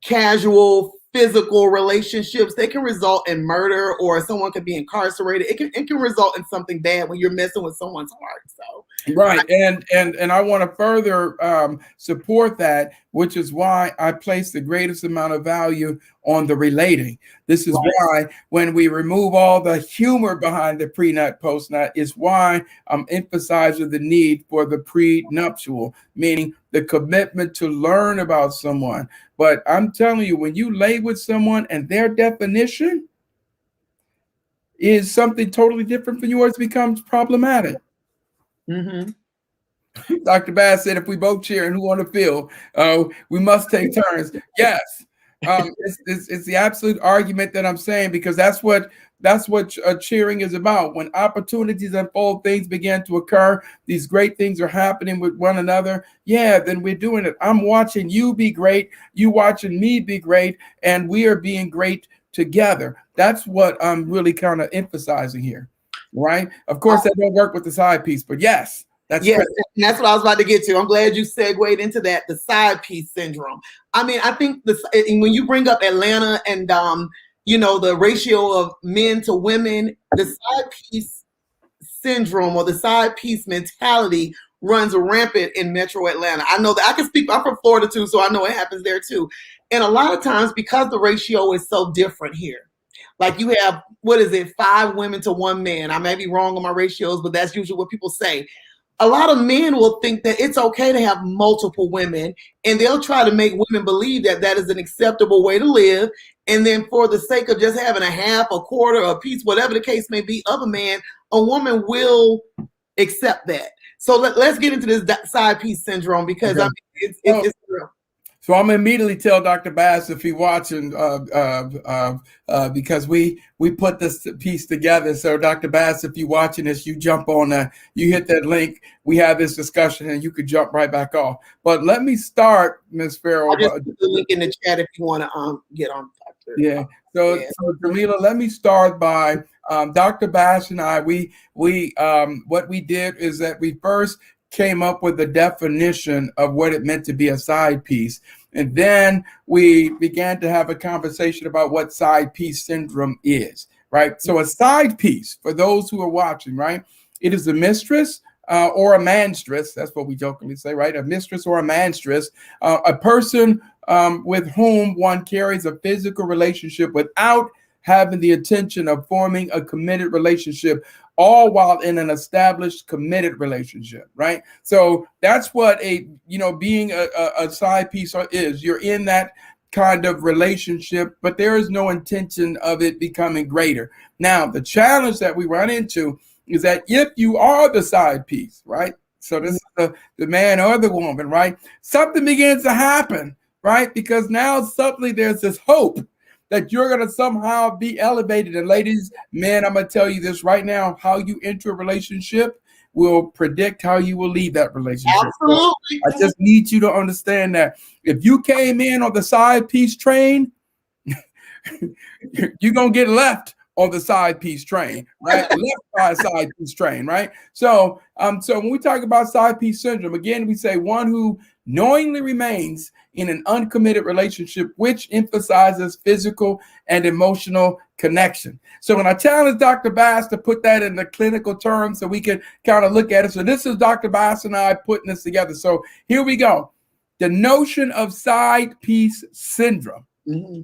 casual physical relationships, they can result in murder, or someone could be incarcerated. It can result in something bad when you're messing with someone's heart. So right, and I want to further support that, which is why I place the greatest amount of value on the relating. This is why when we remove all the humor behind the pre-nut, post-nut, is why I'm emphasizing the need for the prenuptial, meaning the commitment to learn about someone. But I'm telling you, when you lay with someone and their definition is something totally different from yours, becomes problematic. Mm-hmm. Dr. Bass said, if we both cheer and who want to feel, we must take turns. Yes. It's the absolute argument that I'm saying, because that's what cheering is about. When opportunities unfold, things begin to occur, these great things are happening with one another. Yeah, then we're doing it. I'm watching you be great, you watching me be great, and we are being great together. That's what I'm really kind of emphasizing here, right? Of course, that don't work with the side piece, but yes. And that's what I was about to get to. I'm glad you segued into that, the side piece syndrome. I mean, I think when you bring up Atlanta and the ratio of men to women, the side piece syndrome or the side piece mentality runs rampant in Metro Atlanta. I know that. I can speak. I'm from Florida too, so I know it happens there too. And a lot of times, because the ratio is so different here, like you have 5 women to 1 man. I may be wrong on my ratios, but that's usually what people say. A lot of men will think that it's okay to have multiple women, and they'll try to make women believe that that is an acceptable way to live. And then for the sake of just having a half, a quarter, a piece, whatever the case may be of a man, a woman will accept that. So let's get into this side piece syndrome, because it's real. So I'm gonna immediately tell Dr. Bass if he's watching, because we put this piece together. So Dr. Bass, if you're watching this, you jump on that, you hit that link, we have this discussion, and you could jump right back off. But let me start, Ms. Farrell. I'll just put the link in the chat if you want to get on. Dr. Yeah. So Jameelah, let me start by Dr. Bass and I. What we did is that we first came up with a definition of what it meant to be a side piece. And then we began to have a conversation about what side piece syndrome is, right? So a side piece, for those who are watching, right? It is a mistress or a manstress. That's what we jokingly say, right? A mistress or a manstress, a person with whom one carries a physical relationship without having the intention of forming a committed relationship, all while in an established committed relationship, right? So that's what being a side piece is. You're in that kind of relationship, but there is no intention of it becoming greater. Now, the challenge that we run into is that if you are the side piece, right? So this is the man or the woman, right? Something begins to happen, right? Because now suddenly there's this hope that you're going to somehow be elevated. And ladies, men, I'm going to tell you this right now, how you enter a relationship will predict how you will leave that relationship. Absolutely. I just need you to understand that if you came in on the side piece train, you're going to get left on the side piece train, right? Left by a side piece train, right? So when we talk about side piece syndrome, again, we say one who knowingly remains in an uncommitted relationship, which emphasizes physical and emotional connection. So when I challenge Dr. Bass to put that in the clinical terms so we can kind of look at it. So this is Dr. Bass and I putting this together. So here we go. The notion of side piece syndrome. Mm-hmm.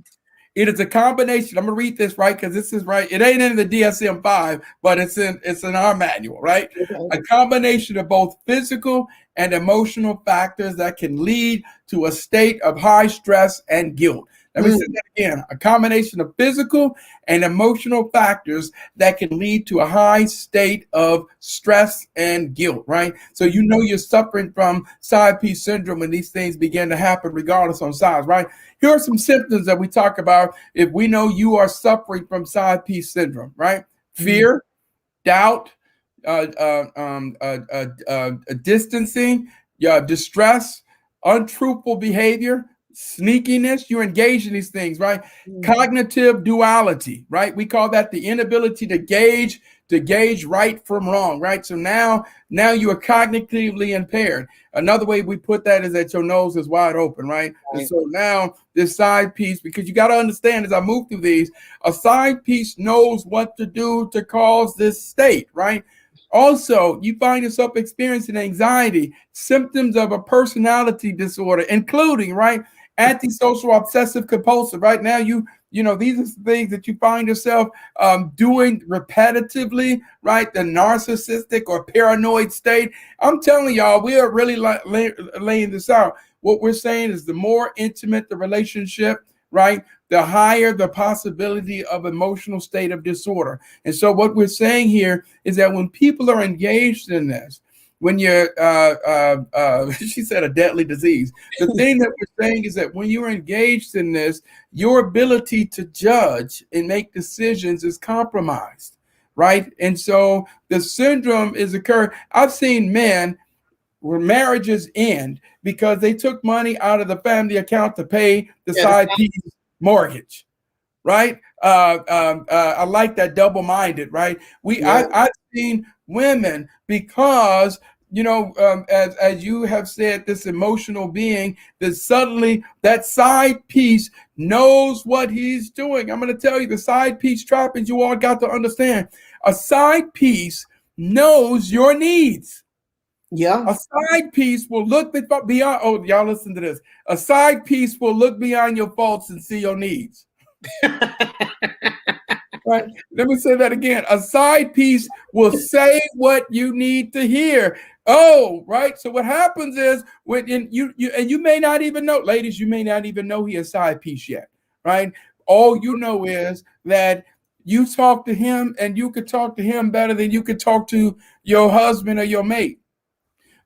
It is a combination. I'm gonna read this right because this is right. It ain't in the DSM-5, but it's in our manual, right? Okay. A combination of both physical and emotional factors that can lead to a state of high stress and guilt. Let me say that again. A combination of physical and emotional factors that can lead to a high state of stress and guilt, right? So you know you're suffering from side piece syndrome when these things begin to happen regardless on size, right? Here are some symptoms that we talk about if we know you are suffering from side piece syndrome, right? Fear, doubt, distancing, distress, untruthful behavior, sneakiness. You're engaged in these things, right? Cognitive duality, right? We call that the inability to gauge right from wrong, right? So now you are cognitively impaired. Another way we put that is that your nose is wide open, right? And so now this side piece, because you got to understand as I move through these, a side piece knows what to do to cause this state, right? Also, you find yourself experiencing anxiety, symptoms of a personality disorder, including, right, antisocial obsessive compulsive. Right now, you know, these are things that you find yourself doing repetitively, right? The narcissistic or paranoid state. I'm telling y'all, we are really laying this out. What we're saying is the more intimate the relationship, right, the higher the possibility of emotional state of disorder. And so what we're saying here is that when people are engaged in this, when you're, she said a deadly disease. The thing that we're saying is that when you're engaged in this, your ability to judge and make decisions is compromised, right? And so the syndrome is occurring. I've seen men where marriages end because they took money out of the family account to pay the side piece mortgage, right? I like that double-minded, right? I've seen women because, you know, as you have said, this emotional being, that suddenly that side piece knows what he's doing. I'm going to tell you the side piece trappings you all got to understand. A side piece knows your needs. Yeah. A side piece will look beyond, oh, y'all listen to this. A side piece will look beyond your faults and see your needs. Right? Let me say that again. A side piece will say what you need to hear. Oh, right. So what happens is when you may not even know, ladies, you may not even know he a side piece yet, right? All you know is that you talk to him and you could talk to him better than you could talk to your husband or your mate.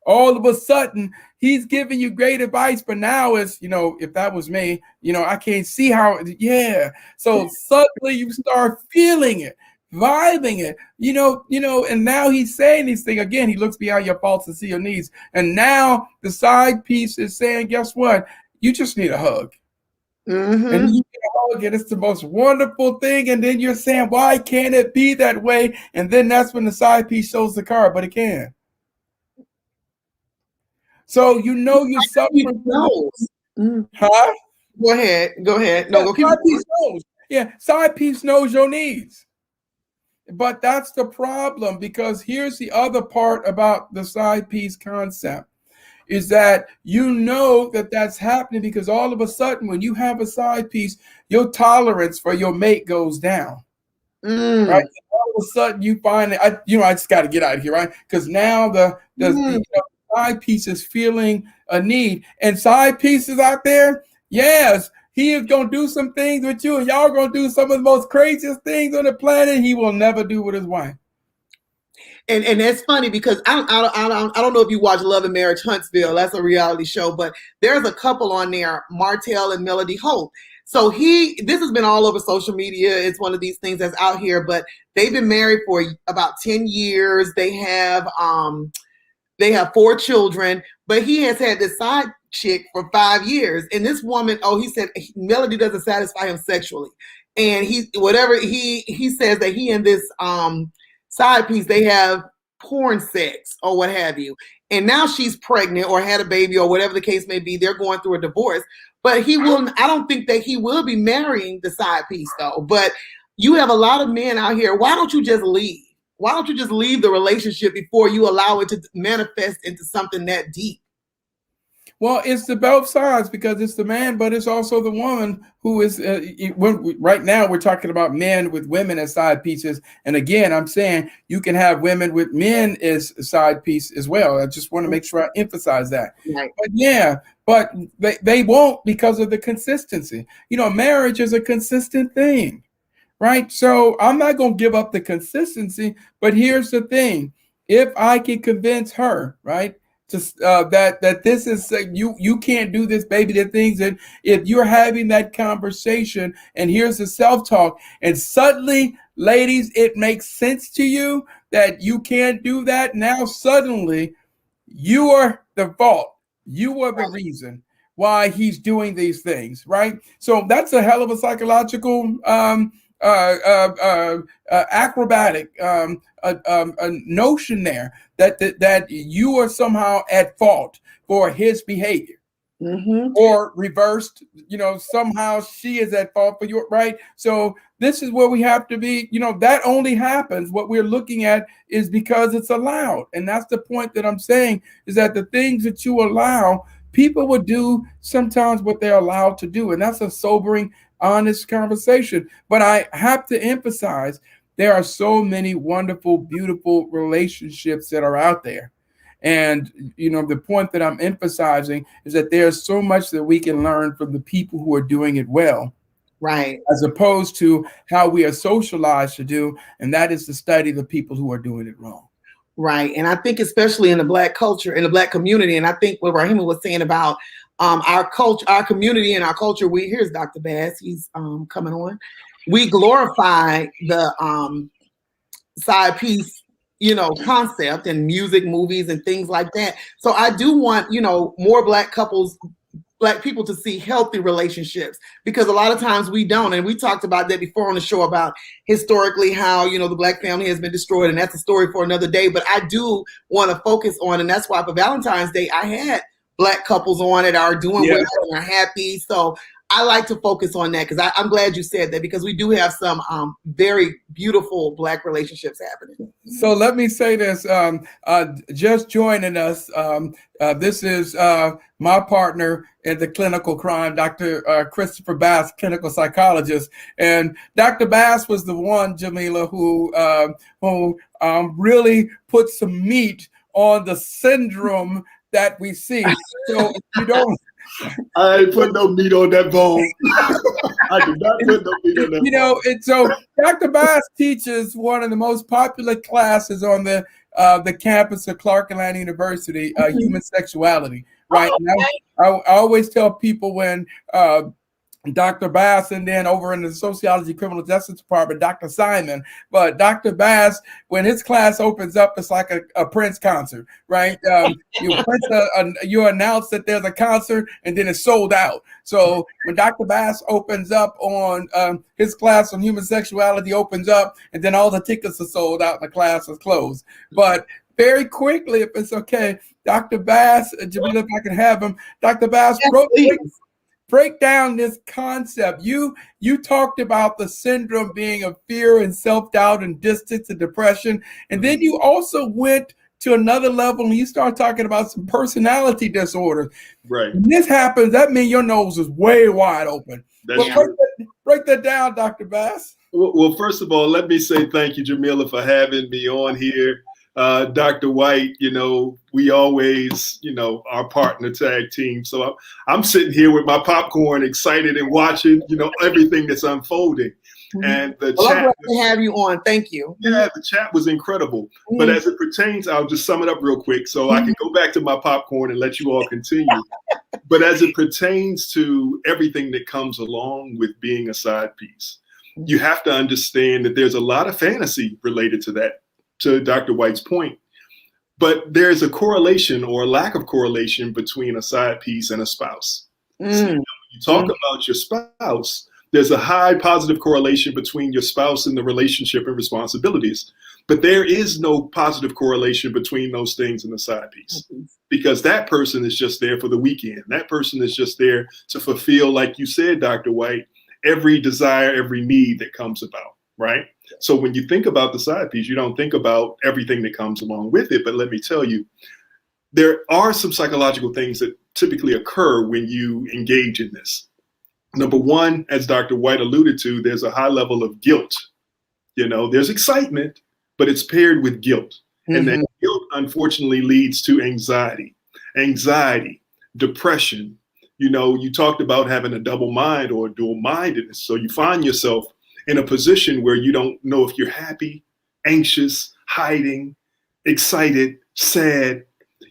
All of a sudden, he's giving you great advice, but now it's, you know, if that was me, you know, I can't see how, yeah. So suddenly you start feeling it, vibing it, you know, and now he's saying these things. Again, he looks beyond your faults and see your needs. And now the side piece is saying, guess what? You just need a hug. And you get a hug, and it's the most wonderful thing. And then you're saying, why can't it be that way? And then that's when the side piece shows the card, but it can. So you know you're suffering. Huh? Go ahead. No, go side piece knows. Yeah, side piece knows your needs. But that's the problem, because here's the other part about the side piece concept is that you know that that's happening because all of a sudden when you have a side piece, your tolerance for your mate goes down. Right? And all of a sudden you find I just got to get out of here, right? Because now the side piece is feeling a need, and side pieces out there, yes, he is going to do some things with you, and y'all going to do some of the most craziest things on the planet he will never do with his wife. And that's funny because I don't know if you watch Love and Marriage Huntsville. That's a reality show, but there's a couple on there, Martell and Melody Holt. So this has been all over social media. It's one of these things that's out here, but they've been married for about 10 years. They have 4 children, but he has had this side chick for 5 years. And this woman, he said Melody doesn't satisfy him sexually. And he says that he and this side piece, they have porn sex or what have you. And now she's pregnant or had a baby or whatever the case may be. They're going through a divorce. But I don't think that he will be marrying the side piece though. But you have a lot of men out here. Why don't you just leave? Why don't you just leave the relationship before you allow it to manifest into something that deep? Well, it's the both sides because it's the man, but it's also the woman who is. Right now, we're talking about men with women as side pieces, and again, I'm saying you can have women with men as a side piece as well. I just want to make sure I emphasize that. Right. But yeah, but they won't because of the consistency. Marriage is a consistent thing, right? So I'm not going to give up the consistency. But here's the thing: if I can convince her, right? Just that this is you can't do this, baby. The things that if you're having that conversation and here's the self-talk, and suddenly, ladies, it makes sense to you that you can't do that. Now suddenly, you are the fault. You are the reason why he's doing these things, right? So that's a hell of a psychological acrobatic a notion there that you are somehow at fault for his behavior. Mm-hmm. Or reversed, somehow she is at fault for your right. So this is where we have to be, that only happens. What we're looking at is because it's allowed. And that's the point that I'm saying is that the things that you allow, people will do sometimes what they're allowed to do. And that's a sobering, honest conversation. But I have to emphasize there are so many wonderful, beautiful relationships that are out there. And, the point that I'm emphasizing is that there's so much that we can learn from the people who are doing it well. Right. As opposed to how we are socialized to do. And that is to study the people who are doing it wrong. Right. And I think especially in the Black culture, in the Black community, and I think what Rahima was saying about our culture, our community and our culture, here's Dr. Bass, he's coming on. We glorify the side piece, concept in music, movies, and things like that. So I do want, more Black people to see healthy relationships, because a lot of times we don't. And we talked about that before on the show about historically how, the Black family has been destroyed, and that's a story for another day. But I do want to focus on, and that's why for Valentine's Day, I had Black couples on it are doing well and are happy. So I like to focus on that because I'm glad you said that, because we do have some very beautiful Black relationships happening. So let me say this, just joining us, this is my partner in the clinical crime, Dr. Christopher Bass, clinical psychologist. And Dr. Bass was the one, Jameelah, who really put some meat on the syndrome that we see. So you don't... I ain't put no meat on that bone. I did not put no meat on that bone. And so Dr. Bass teaches one of the most popular classes on the campus of Clark Atlanta University, human sexuality. Right. Now, I always tell people when Dr. Bass, and then over in the sociology criminal justice department, Dr. Simon. But Dr. Bass, when his class opens up, it's like a Prince concert, right? You announce that there's a concert and then it's sold out. So when Dr. Bass opens up on his class on human sexuality opens up, and then all the tickets are sold out and the class is closed. But very quickly, if it's okay, Dr. Bass, Jameelah, if I can have him, Dr. Bass, break down this concept. You talked about the syndrome being of fear and self-doubt and distance and depression. And then you also went to another level and you start talking about some personality disorders. Right. When this happens, that means your nose is way wide open. Break that down, Dr. Bass. Well, first of all, let me say thank you, Jameelah, for having me on here. Dr. White, we always, our partner tag team. So I'm sitting here with my popcorn, excited and watching, everything that's unfolding. Mm-hmm. And the chat. I'm glad to have you on. Thank you. Yeah, the chat was incredible. Mm-hmm. But as it pertains, I'll just sum it up real quick so I can go back to my popcorn and let you all continue. But as it pertains to everything that comes along with being a side piece, you have to understand that there's a lot of fantasy related to that. To Dr. White's point, but there's a correlation or a lack of correlation between a side piece and a spouse. So, when you talk about your spouse, there's a high positive correlation between your spouse and the relationship and responsibilities, but there is no positive correlation between those things and the side piece, because that person is just there for the weekend. That person is just there to fulfill, like you said, Dr. White, every desire, every need that comes about, right? So when you think about the side piece, you don't think about everything that comes along with it. But let me tell you, there are some psychological things that typically occur when you engage in this. Number one, as Dr. White alluded to, there's a high level of guilt. There's excitement, but it's paired with guilt. Mm-hmm. And that guilt, unfortunately, leads to anxiety, depression. You talked about having a double mind or dual-mindedness. So you find yourself in a position where you don't know if you're happy, anxious, hiding, excited, sad.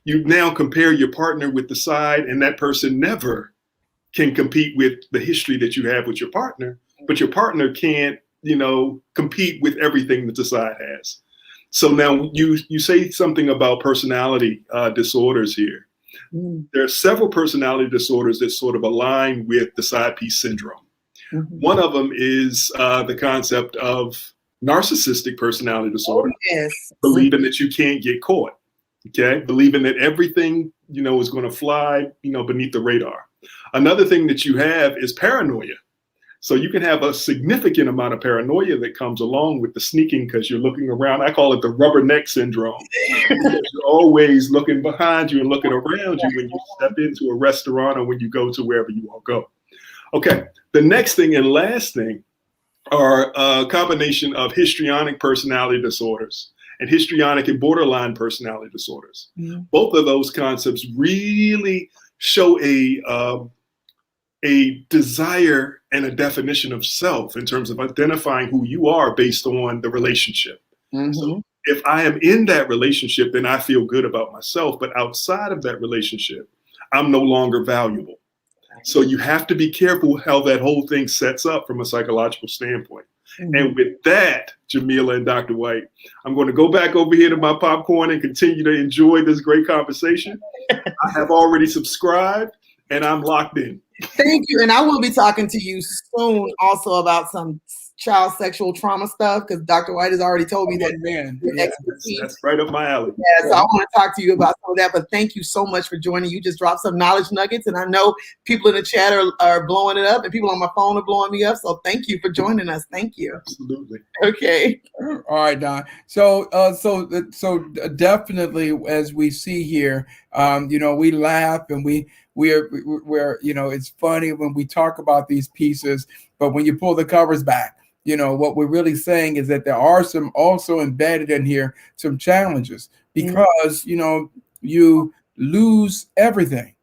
You now compare your partner with the side, and that person never can compete with the history that you have with your partner, but your partner can't, compete with everything that the side has. So now you say something about personality disorders here. Mm. There are several personality disorders that sort of align with the side piece syndrome. Mm-hmm. One of them is the concept of narcissistic personality disorder. Oh, yes. Believing that you can't get caught. Okay. Believing that everything, is going to fly, beneath the radar. Another thing that you have is paranoia. So you can have a significant amount of paranoia that comes along with the sneaking because you're looking around. I call it the rubberneck syndrome. You're always looking behind you and looking around you when you step into a restaurant or when you go to wherever you all go. Okay. The next thing and last thing are a combination of histrionic personality disorders and histrionic and borderline personality disorders. Mm-hmm. Both of those concepts really show a desire and a definition of self in terms of identifying who you are based on the relationship. Mm-hmm. So if I am in that relationship, then I feel good about myself. But outside of that relationship, I'm no longer valuable. So you have to be careful how that whole thing sets up from a psychological standpoint. Mm-hmm. And with that, Jameelah and Dr. White, I'm going to go back over here to my popcorn and continue to enjoy this great conversation. I have already subscribed and I'm locked in. Thank you. And I will be talking to you soon also about some child sexual trauma stuff because Dr. White has already told me that. Man, that's right up my alley. Yeah, so I want to talk to you about some of that. But thank you so much for joining. You just dropped some knowledge nuggets, and I know people in the chat are blowing it up, and people on my phone are blowing me up. So thank you for joining us. Thank you. Absolutely. Okay. All right, Don. So definitely, as we see here, we laugh and we're it's funny when we talk about these pieces, but when you pull the covers back, what we're really saying is that there are some also embedded in here some challenges because, you lose everything.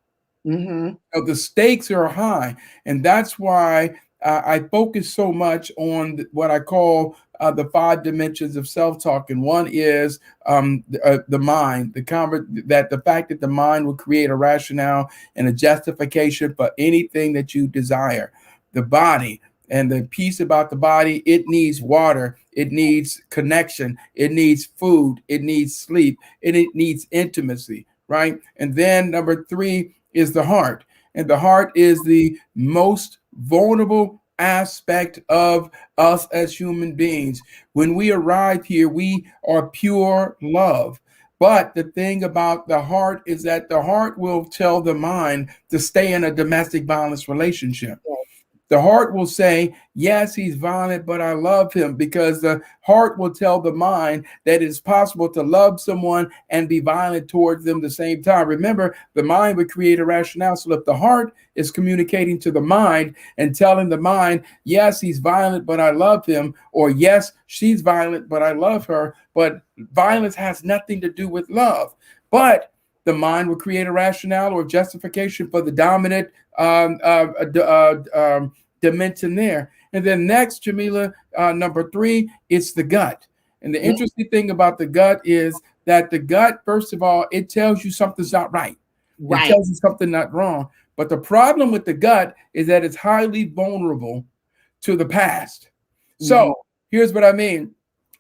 Mm-hmm. So the stakes are high. And that's why I focus so much on what I call the 5 dimensions of self-talk. And one is the mind, the fact that the mind will create a rationale and a justification for anything that you desire. The body. And the piece about the body, it needs water, it needs connection, it needs food, it needs sleep, and it needs intimacy, right? And then number 3 is the heart. And the heart is the most vulnerable aspect of us as human beings. When we arrive here, we are pure love. But the thing about the heart is that the heart will tell the mind to stay in a domestic violence relationship. The heart will say, yes, he's violent, but I love him, because the heart will tell the mind that it's possible to love someone and be violent towards them at the same time. Remember, the mind would create a rationale. So if the heart is communicating to the mind and telling the mind, yes, he's violent, but I love him, or yes, she's violent, but I love her, but violence has nothing to do with love. But the mind will create a rationale or justification for the dominant dimension there. And then next, Jameelah, number 3, it's the gut. And the interesting thing about the gut is that the gut, first of all, it tells you something's not right. It tells you something not wrong. But the problem with the gut is that it's highly vulnerable to the past. So here's what I mean.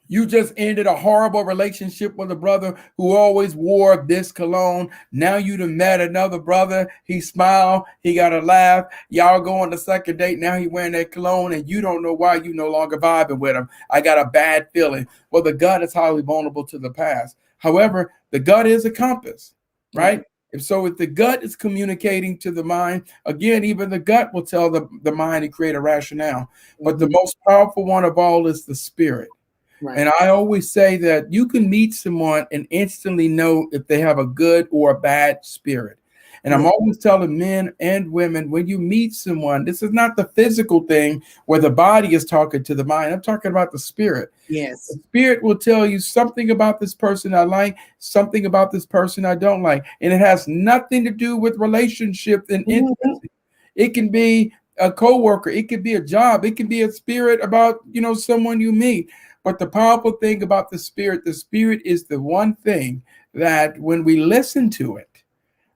You just ended a horrible relationship with a brother who always wore this cologne. Now you done met another brother. He smiled. He got a laugh. Y'all go on the second date. Now he wearing that cologne and you don't know why you no longer vibing with him. I got a bad feeling. Well, the gut is highly vulnerable to the past. However, the gut is a compass, right? If the gut is communicating to the mind, again, even the gut will tell the mind to create a rationale. But the most powerful one of all is the spirit. Right. And I always say that you can meet someone and instantly know if they have a good or a bad spirit. And I'm always telling men and women, when you meet someone, this is not the physical thing where the body is talking to the mind. I'm talking about the spirit. Yes. The spirit will tell you something about this person I like, something about this person I don't like. And it has nothing to do with relationship and intimacy. It can be a coworker, it could be a job, it can be a spirit about, someone you meet. But the powerful thing about the spirit is the one thing that when we listen to it,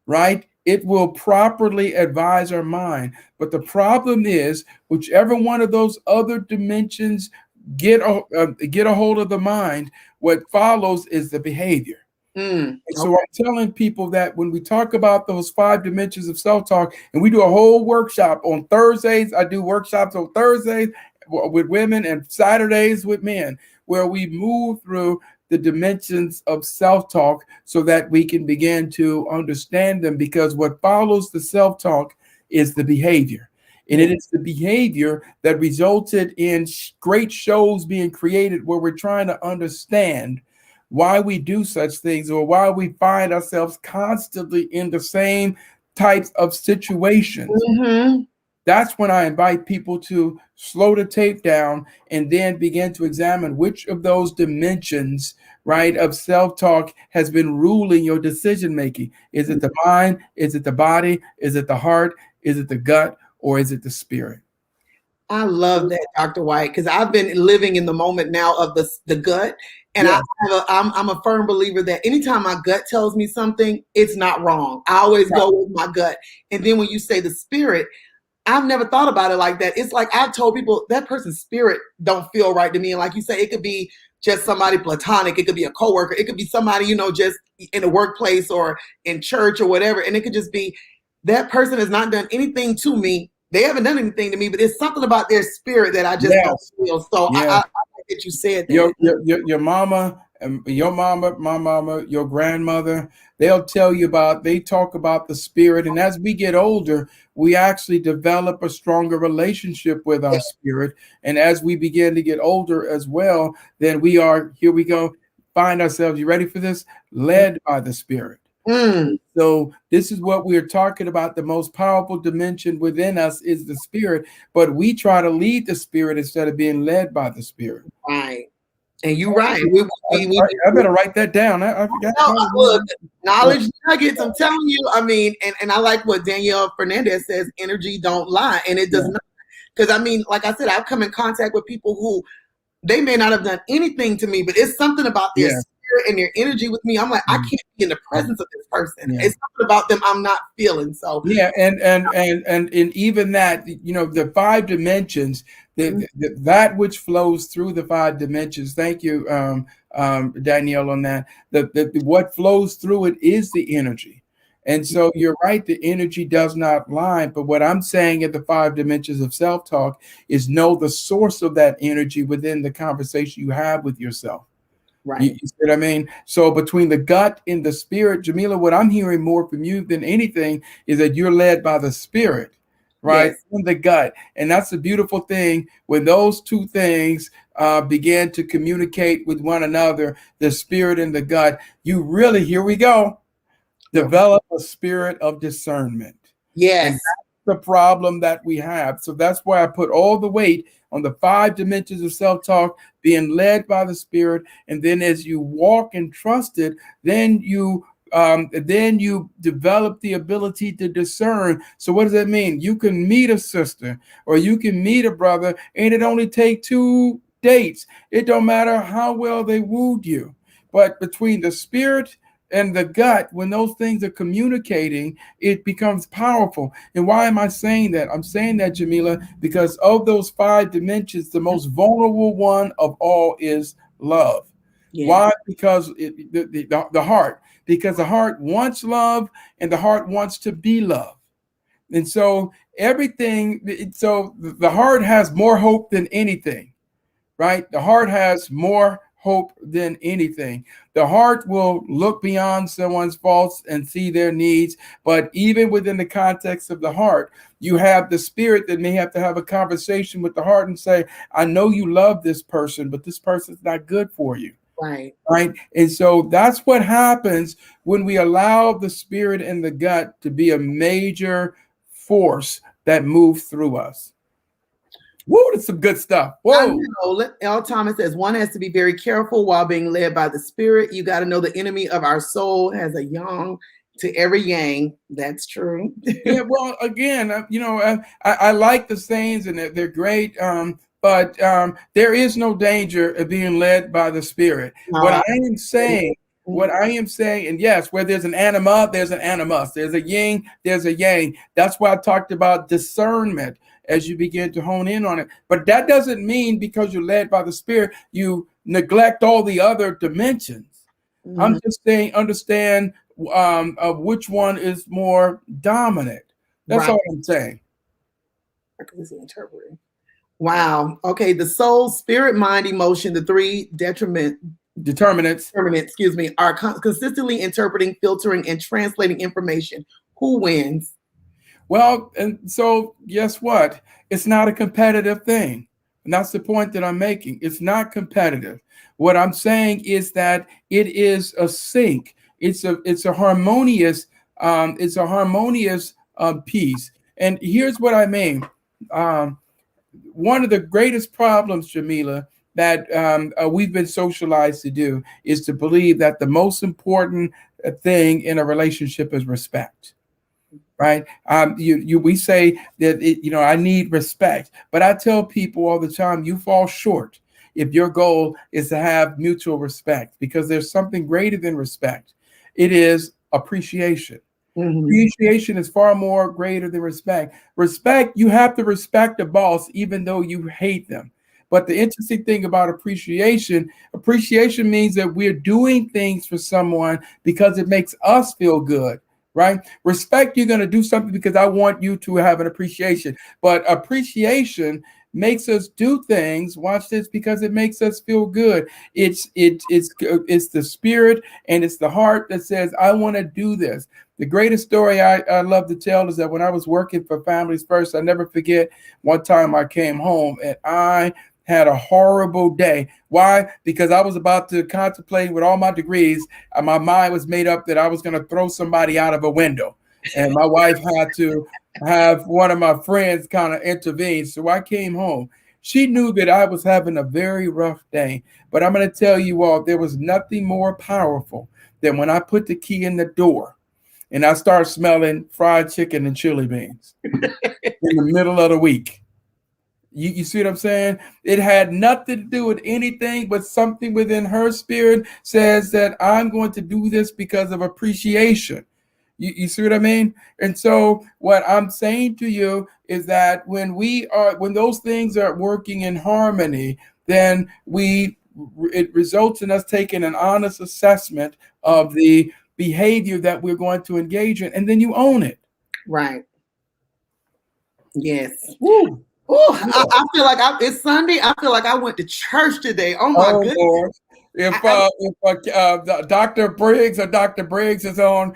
right, it will properly advise our mind. But the problem is, whichever one of those other dimensions get a hold of the mind, what follows is the behavior. And so I'm telling people that when we talk about those 5 dimensions of self-talk, and we do a whole workshop on Thursdays, I do workshops on Thursdays with women and Saturdays with men, where we move through the dimensions of self-talk so that we can begin to understand them, because what follows the self-talk is the behavior. And it is the behavior that resulted in great shows being created where we're trying to understand why we do such things, or why we find ourselves constantly in the same types of situations. That's when I invite people to slow the tape down and then begin to examine which of those dimensions, right, of self-talk has been ruling your decision making. Is it the mind? Is it the body? Is it the heart? Is it the gut? Or is it the spirit? I love that, Dr. White, because I've been living in the moment now of the gut. And I'm a firm believer that anytime my gut tells me something, it's not wrong. I always go with my gut. And then when you say the spirit, I've never thought about it like that. It's like I've told people that person's spirit don't feel right to me. And like you say, it could be just somebody platonic. It could be a coworker. It could be somebody, just in the workplace or in church or whatever. And it could just be that person has not done anything to me. They haven't done anything to me, but it's something about their spirit that I just don't feel. So I like that you said that. Your mama, my mama, your grandmother, they talk about the spirit. And as we get older, we actually develop a stronger relationship with our spirit. And as we begin to get older as well, then find ourselves, you ready for this? Led by the spirit. So this is what we're talking about. The most powerful dimension within us is the spirit, but we try to lead the spirit instead of being led by the spirit. Right. And you're right. I better write that down. I forgot. Look, knowledge nuggets. I'm telling you. I mean, and I like what Danielle Fernandez says. Energy don't lie, and it does not. Because I mean, like I said, I've come in contact with people who they may not have done anything to me, but it's something about their spirit and their energy with me. I'm like, I can't be in the presence of this person. It's something about them I'm not feeling. So and even that, the 5 dimensions, that which flows through the 5 dimensions. Thank you, Danielle, on that. What flows through it is the energy. And so you're right, the energy does not lie. But what I'm saying at the 5 dimensions of self-talk is know the source of that energy within the conversation you have with yourself. Right. You see what I mean? So between the gut and the spirit, Jameelah, what I'm hearing more from you than anything is that you're led by the spirit, right? In the gut. And that's the beautiful thing. When those 2 things begin to communicate with one another, the spirit and the gut, you really, here we go, develop a spirit of discernment. Yes. And that's the problem that we have. So that's why I put all the weight on the 5 dimensions of self-talk, being led by the spirit. And then as you walk and trust it, then you develop the ability to discern. So what does that mean? You can meet a sister or you can meet a brother, and it only take 2 dates. It don't matter how well they wooed you. But between the spirit and the gut, when those things are communicating, it becomes powerful. And why am I saying that? I'm saying that, Jameelah, because of those 5 dimensions, the most vulnerable one of all is love. Why? Because the heart. Because the heart wants love and the heart wants to be loved. And so the heart has more hope than anything, right? The heart has more hope than anything. The heart will look beyond someone's faults and see their needs. But even within the context of the heart, you have the spirit that may have to have a conversation with the heart and say, I know you love this person, but this person's not good for you. Right. Right. And so that's what happens when we allow the spirit and the gut to be a major force that moves through us. Whoa, that's some good stuff. Whoa. I know. L. Thomas says one has to be very careful while being led by the spirit. You got to know the enemy of our soul has a yang to every yang. That's true. Yeah, well, again, I like the sayings and they're great. But there is no danger of being led by the spirit. What I am saying, and yes, where there's an anima, there's an animus. There's a yin, there's a yang. That's why I talked about discernment as you begin to hone in on it. But that doesn't mean because you're led by the spirit, you neglect all the other dimensions. Mm-hmm. I'm just saying, understand which one is more dominant. That's all I'm saying. Interpreting. Wow. Okay. The soul, spirit, mind, emotion, the three determinants, are consistently interpreting, filtering, and translating information. Who wins? Well, and so guess what? It's not a competitive thing. And that's the point that I'm making. It's not competitive. What I'm saying is that it is a sync. It's a harmonious piece. And here's what I mean. One of the greatest problems, Jameelah, that we've been socialized to do is to believe that the most important thing in a relationship is respect. Right? We say that, I need respect, but I tell people all the time, you fall short if your goal is to have mutual respect, because there's something greater than respect. It is appreciation. Mm-hmm. Appreciation is far more greater than respect. Respect, you have to respect the boss, even though you hate them. But the interesting thing about appreciation means that we're doing things for someone because it makes us feel good. Right? Respect, you're going to do something because I want you to have an appreciation. But appreciation makes us do things, watch this, because it makes us feel good. It's the spirit and it's the heart that says, I want to do this. The greatest story I love to tell is that when I was working for Families First, I never forget one time I came home and I had a horrible day. Why? Because I was about to contemplate with all my degrees. My mind was made up that I was going to throw somebody out of a window. And my wife had to have one of my friends kind of intervene. So I came home. She knew that I was having a very rough day. But I'm going to tell you all, there was nothing more powerful than when I put the key in the door and I started smelling fried chicken and chili beans in the middle of the week. You see what I'm saying? It had nothing to do with anything, but something within her spirit says that I'm going to do this because of appreciation. You see what I mean? And so what I'm saying to you is that when those things are working in harmony, then it results in us taking an honest assessment of the behavior that we're going to engage in, and then you own it. Right. Yes. Woo. Oh, I feel like it's Sunday. I feel like I went to church today. Oh my goodness. Lord. If Dr. Briggs or Dr. Briggs is on,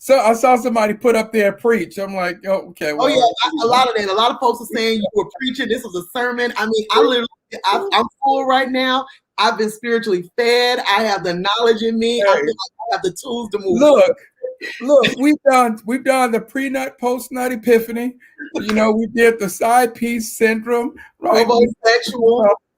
so I saw somebody put up there preach. I'm like, oh, okay. Well, a lot of that. A lot of folks are saying you were preaching. This was a sermon. I mean, I'm full right now. I've been spiritually fed. I have the knowledge in me. I feel like I have the tools to move. Look, we've done the pre-nut, post-nut epiphany. We did the side piece syndrome, right?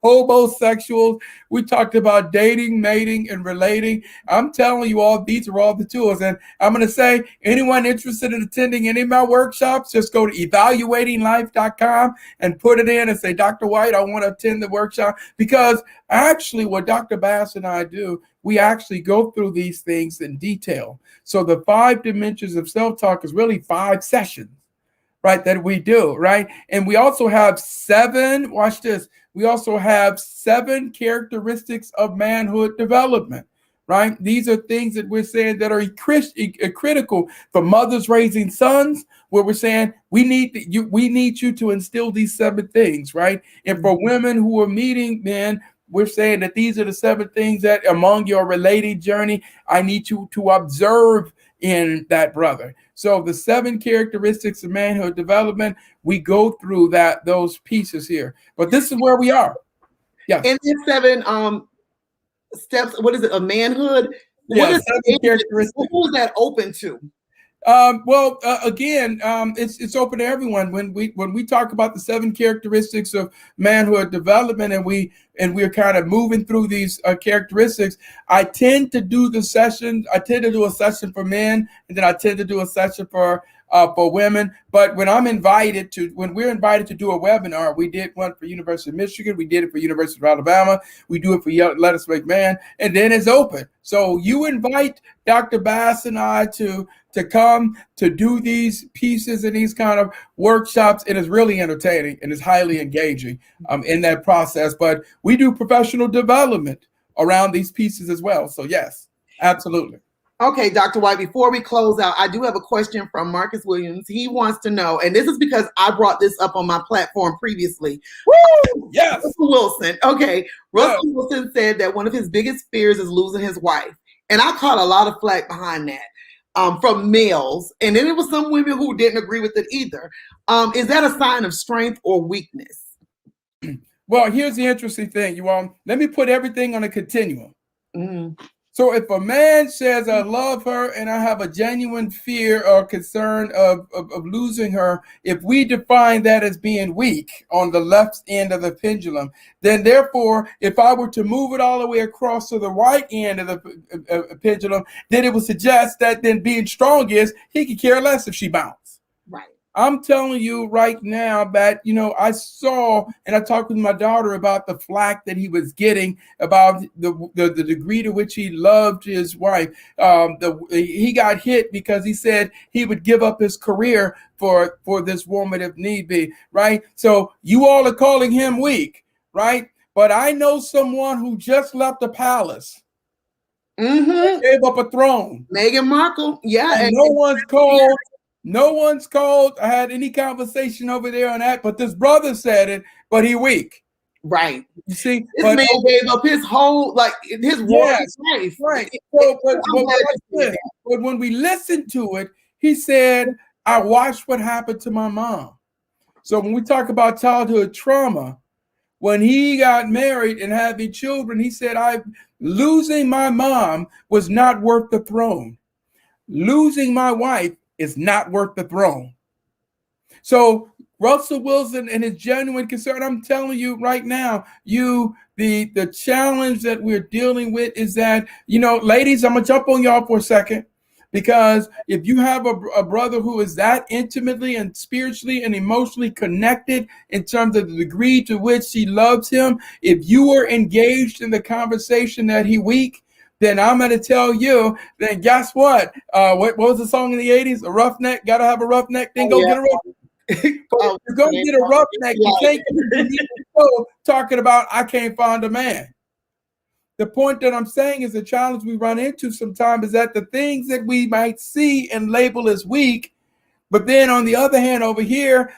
Hobosexual. We talked about dating, mating, and relating. I'm telling you all, these are all the tools. And I'm going to say, anyone interested in attending any of my workshops, just go to evaluatinglife.com and put it in and say, Dr. White, I want to attend the workshop. Because actually what Dr. Bass and I do, we actually go through these things in detail. So the 5 dimensions of self-talk is really 5 sessions, right, that we do, right? And we also have 7, watch this, we also have 7 characteristics of manhood development, right? These are things that we're saying that are critical for mothers raising sons, where we're saying we need you to instill these 7 things, right? And for women who are meeting men, we're saying that these are the 7 things that among your relating journey, I need you to observe in that brother. So the 7 characteristics of manhood development, we go through those pieces here. But this is where we are. Yeah. And these 7 steps, what is it, of manhood? Yeah, what is 7 characteristics. Who is that open to? Again, it's open to everyone. When we talk about the 7 characteristics of manhood development, and we're kind of moving through these characteristics, I tend to do a session for men, and then I tend to do a session for women. But when we're invited to do a webinar, we did one for University of Michigan, we did it for University of Alabama, we do it for Let Us Make Man, and then it's open. So you invite Dr. Bass and I to come to do these pieces and these kind of workshops. It is really entertaining and it's highly engaging in that process. But we do professional development around these pieces as well. So yes, absolutely. Okay, Dr. White, before we close out, I do have a question from Marcus Williams. He wants to know, and this is because I brought this up on my platform previously. Woo! Yes. Russell Wilson. Okay. Russell Wilson said that one of his biggest fears is losing his wife. And I caught a lot of flack behind that from males. And then there was some women who didn't agree with it either. Is that a sign of strength or weakness? Well, here's the interesting thing, you all. Let me put everything on a continuum. Mm-hmm. So if a man says, I love her and I have a genuine fear or concern of losing her, if we define that as being weak on the left end of the pendulum, then therefore, if I were to move it all the way across to the right end of the pendulum, then it would suggest that then being strong is he could care less if she bounced. Right. I'm telling you right now that, I saw, and I talked with my daughter about the flack that he was getting about the degree to which he loved his wife. He got hit because he said he would give up his career for this woman if need be, right? So you all are calling him weak, right? But I know someone who just left the palace. Mm-hmm. Gave up a throne. Meghan Markle. Yeah. And no one's called. No one's called. I had any conversation over there on that, but this brother said it, but he weak. Right. You see, this man gave up his whole, his life. Right. So, but when we listened to it, he said, I watched what happened to my mom. So when we talk about childhood trauma, when he got married and having children, he said, losing my mom was not worth the throne. Losing my wife is not worth the throne. So Russell Wilson and his genuine concern, I'm telling you right now, the challenge that we're dealing with is that, ladies, I'm gonna jump on y'all for a second, because if you have a brother who is that intimately and spiritually and emotionally connected in terms of the degree to which he loves him, if you are engaged in the conversation that he weak, then I'm going to tell you, then guess what? What was the song in the 80s? A roughneck, got to have a roughneck, then go get a roughneck. You're going to get a roughneck. You can't keep talking about, I can't find a man. The point that I'm saying is the challenge we run into sometimes is that the things that we might see and label as weak, but then on the other hand, over here,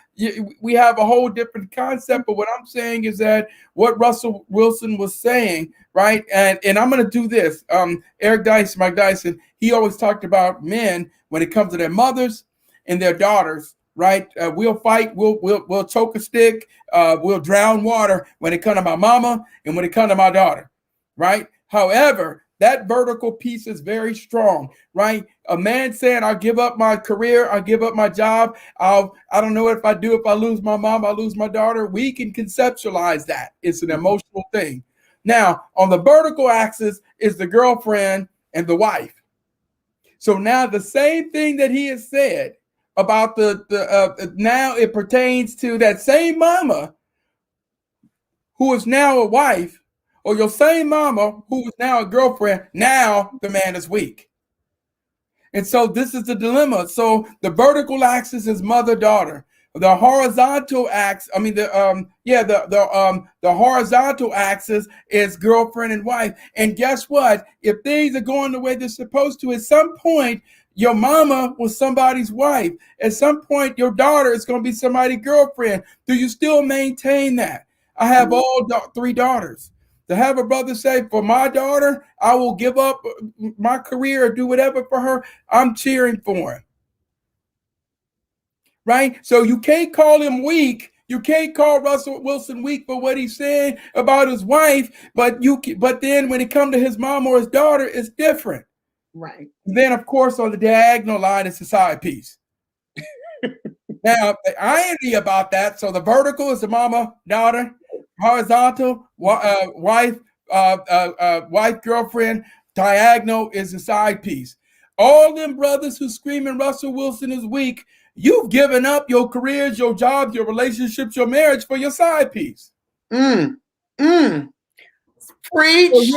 we have a whole different concept. But what I'm saying is that what Russell Wilson was saying, right? And I'm going to do this. Mike Dyson, he always talked about men when it comes to their mothers and their daughters, right? We'll fight. We'll choke a stick. We'll drown water when it comes to my mama and when it comes to my daughter, right? However, that vertical piece is very strong, right? A man saying, I'll give up my career, I'll give up my job, I don't know if I lose my mom, I lose my daughter. We can conceptualize that. It's an emotional thing. Now, on the vertical axis is the girlfriend and the wife. So now the same thing that he has said about now it pertains to that same mama who is now a wife, or your same mama who is now a girlfriend. Now the man is weak. And so this is the dilemma. So the vertical axis is mother-daughter. The horizontal axis, the horizontal axis is girlfriend and wife. And guess what? If things are going the way they're supposed to, at some point, your mama was somebody's wife. At some point, your daughter is going to be somebody's girlfriend. Do you still maintain that? I have all 3 daughters. to have a brother say, for my daughter, I will give up my career or do whatever for her, I'm cheering for him. Right? So you can't call him weak. You can't call Russell Wilson weak for what he's saying about his wife, but then when it comes to his mom or his daughter, it's different. Right. And then, of course, on the diagonal line, it's a side piece. Now, the irony about that, so the vertical is the mama, daughter, horizontal, wife, girlfriend, diagonal is the side piece. All them brothers who screaming Russell Wilson is weak, you've given up your careers, your jobs, your relationships, your marriage for your side piece. Preach. If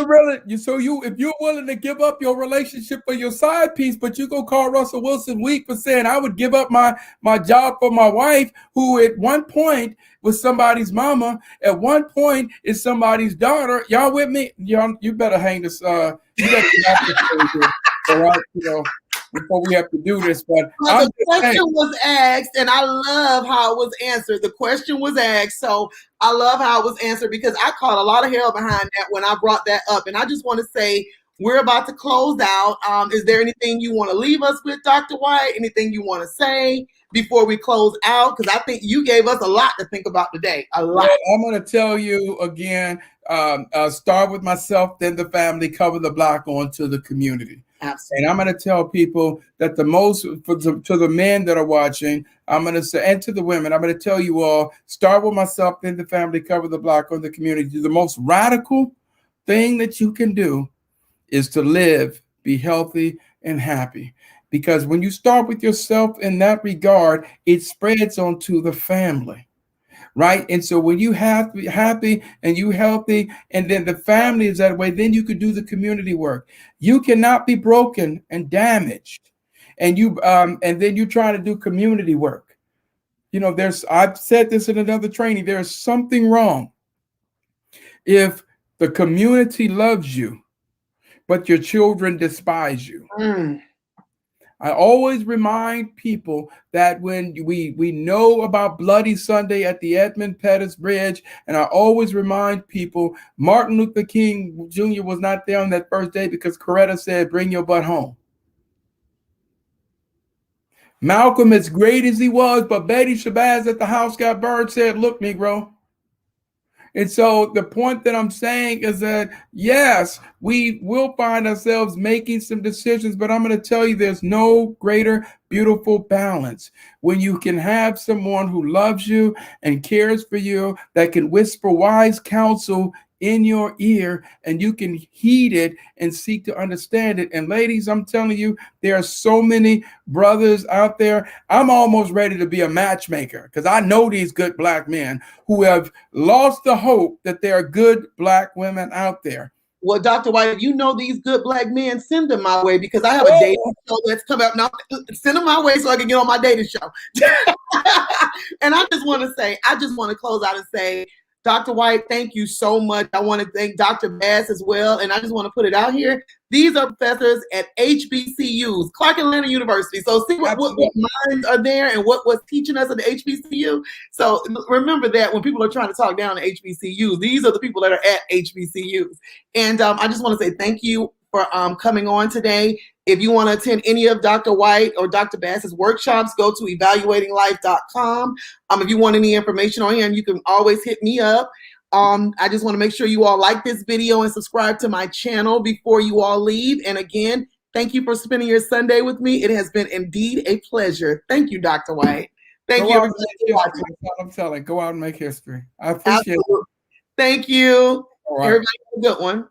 you're willing to give up your relationship for your side piece, but you go call Russell Wilson weak for saying I would give up my job for my wife, who at one point was somebody's mama, at one point is somebody's daughter. Y'all with me? You better hang this. You better all right, before we have to do this. But the question was asked, and I love how it was answered. The question was asked, so I love how it was answered because I caught a lot of hell behind that when I brought that up. And I just want to say, we're about to close out. Is there anything you want to leave us with, Dr. White? Anything you want to say before we close out? Because I think you gave us a lot to think about today. A lot. Well, I'm going to tell you again, start with myself, then the family, cover the block onto the community. Absolutely. And I'm going to tell people that to the men that are watching, I'm going to say, and to the women, I'm going to tell you all, start with myself, then the family, cover the block on the community. The most radical thing that you can do is to live, be healthy and happy. Because when you start with yourself in that regard, it spreads onto the family. Right. And so when you have to be happy and you healthy, and then the family is that way, then you could do the community work. You cannot be broken and damaged. And then you try to do community work. I've said this in another training, there is something wrong if the community loves you, but your children despise you. I always remind people that when we know about Bloody Sunday at the Edmund Pettus Bridge, and I always remind people Martin Luther King Jr. was not there on that first day because Coretta said, bring your butt home. Malcolm, as great as he was, but Betty Shabazz at the house got burned, said, look, Negro. And so the point that I'm saying is that, yes, we will find ourselves making some decisions, but I'm going to tell you there's no greater beautiful balance when you can have someone who loves you and cares for you, that can whisper wise counsel in your ear, and you can heed it and seek to understand it. And ladies, I'm telling you, there are so many brothers out there. I'm almost ready to be a matchmaker because I know these good black men who have lost the hope that there are good black women out there. Well, Dr. White, you know these good black men, send them my way because I have a dating show that's coming up now. Send them my way so I can get on my dating show. And I just want to close out and say, Dr. White, thank you so much. I want to thank Dr. Bass as well. And I just want to put it out here. These are professors at HBCUs, Clark Atlanta University. So see what minds are there and what was teaching us at the HBCU. So remember that when people are trying to talk down to HBCUs, these are the people that are at HBCUs. And I just want to say thank you for coming on today. If you want to attend any of Dr. White or Dr. Bass's workshops, go to evaluatinglife.com. If you want any information on him, you can always hit me up. I just want to make sure you all like this video and subscribe to my channel before you all leave. And again, thank you for spending your Sunday with me. It has been indeed a pleasure. Thank you, Dr. White. Thank you. I'm telling. Go out and make history. I appreciate it. Thank you. All right. Everybody have a good one.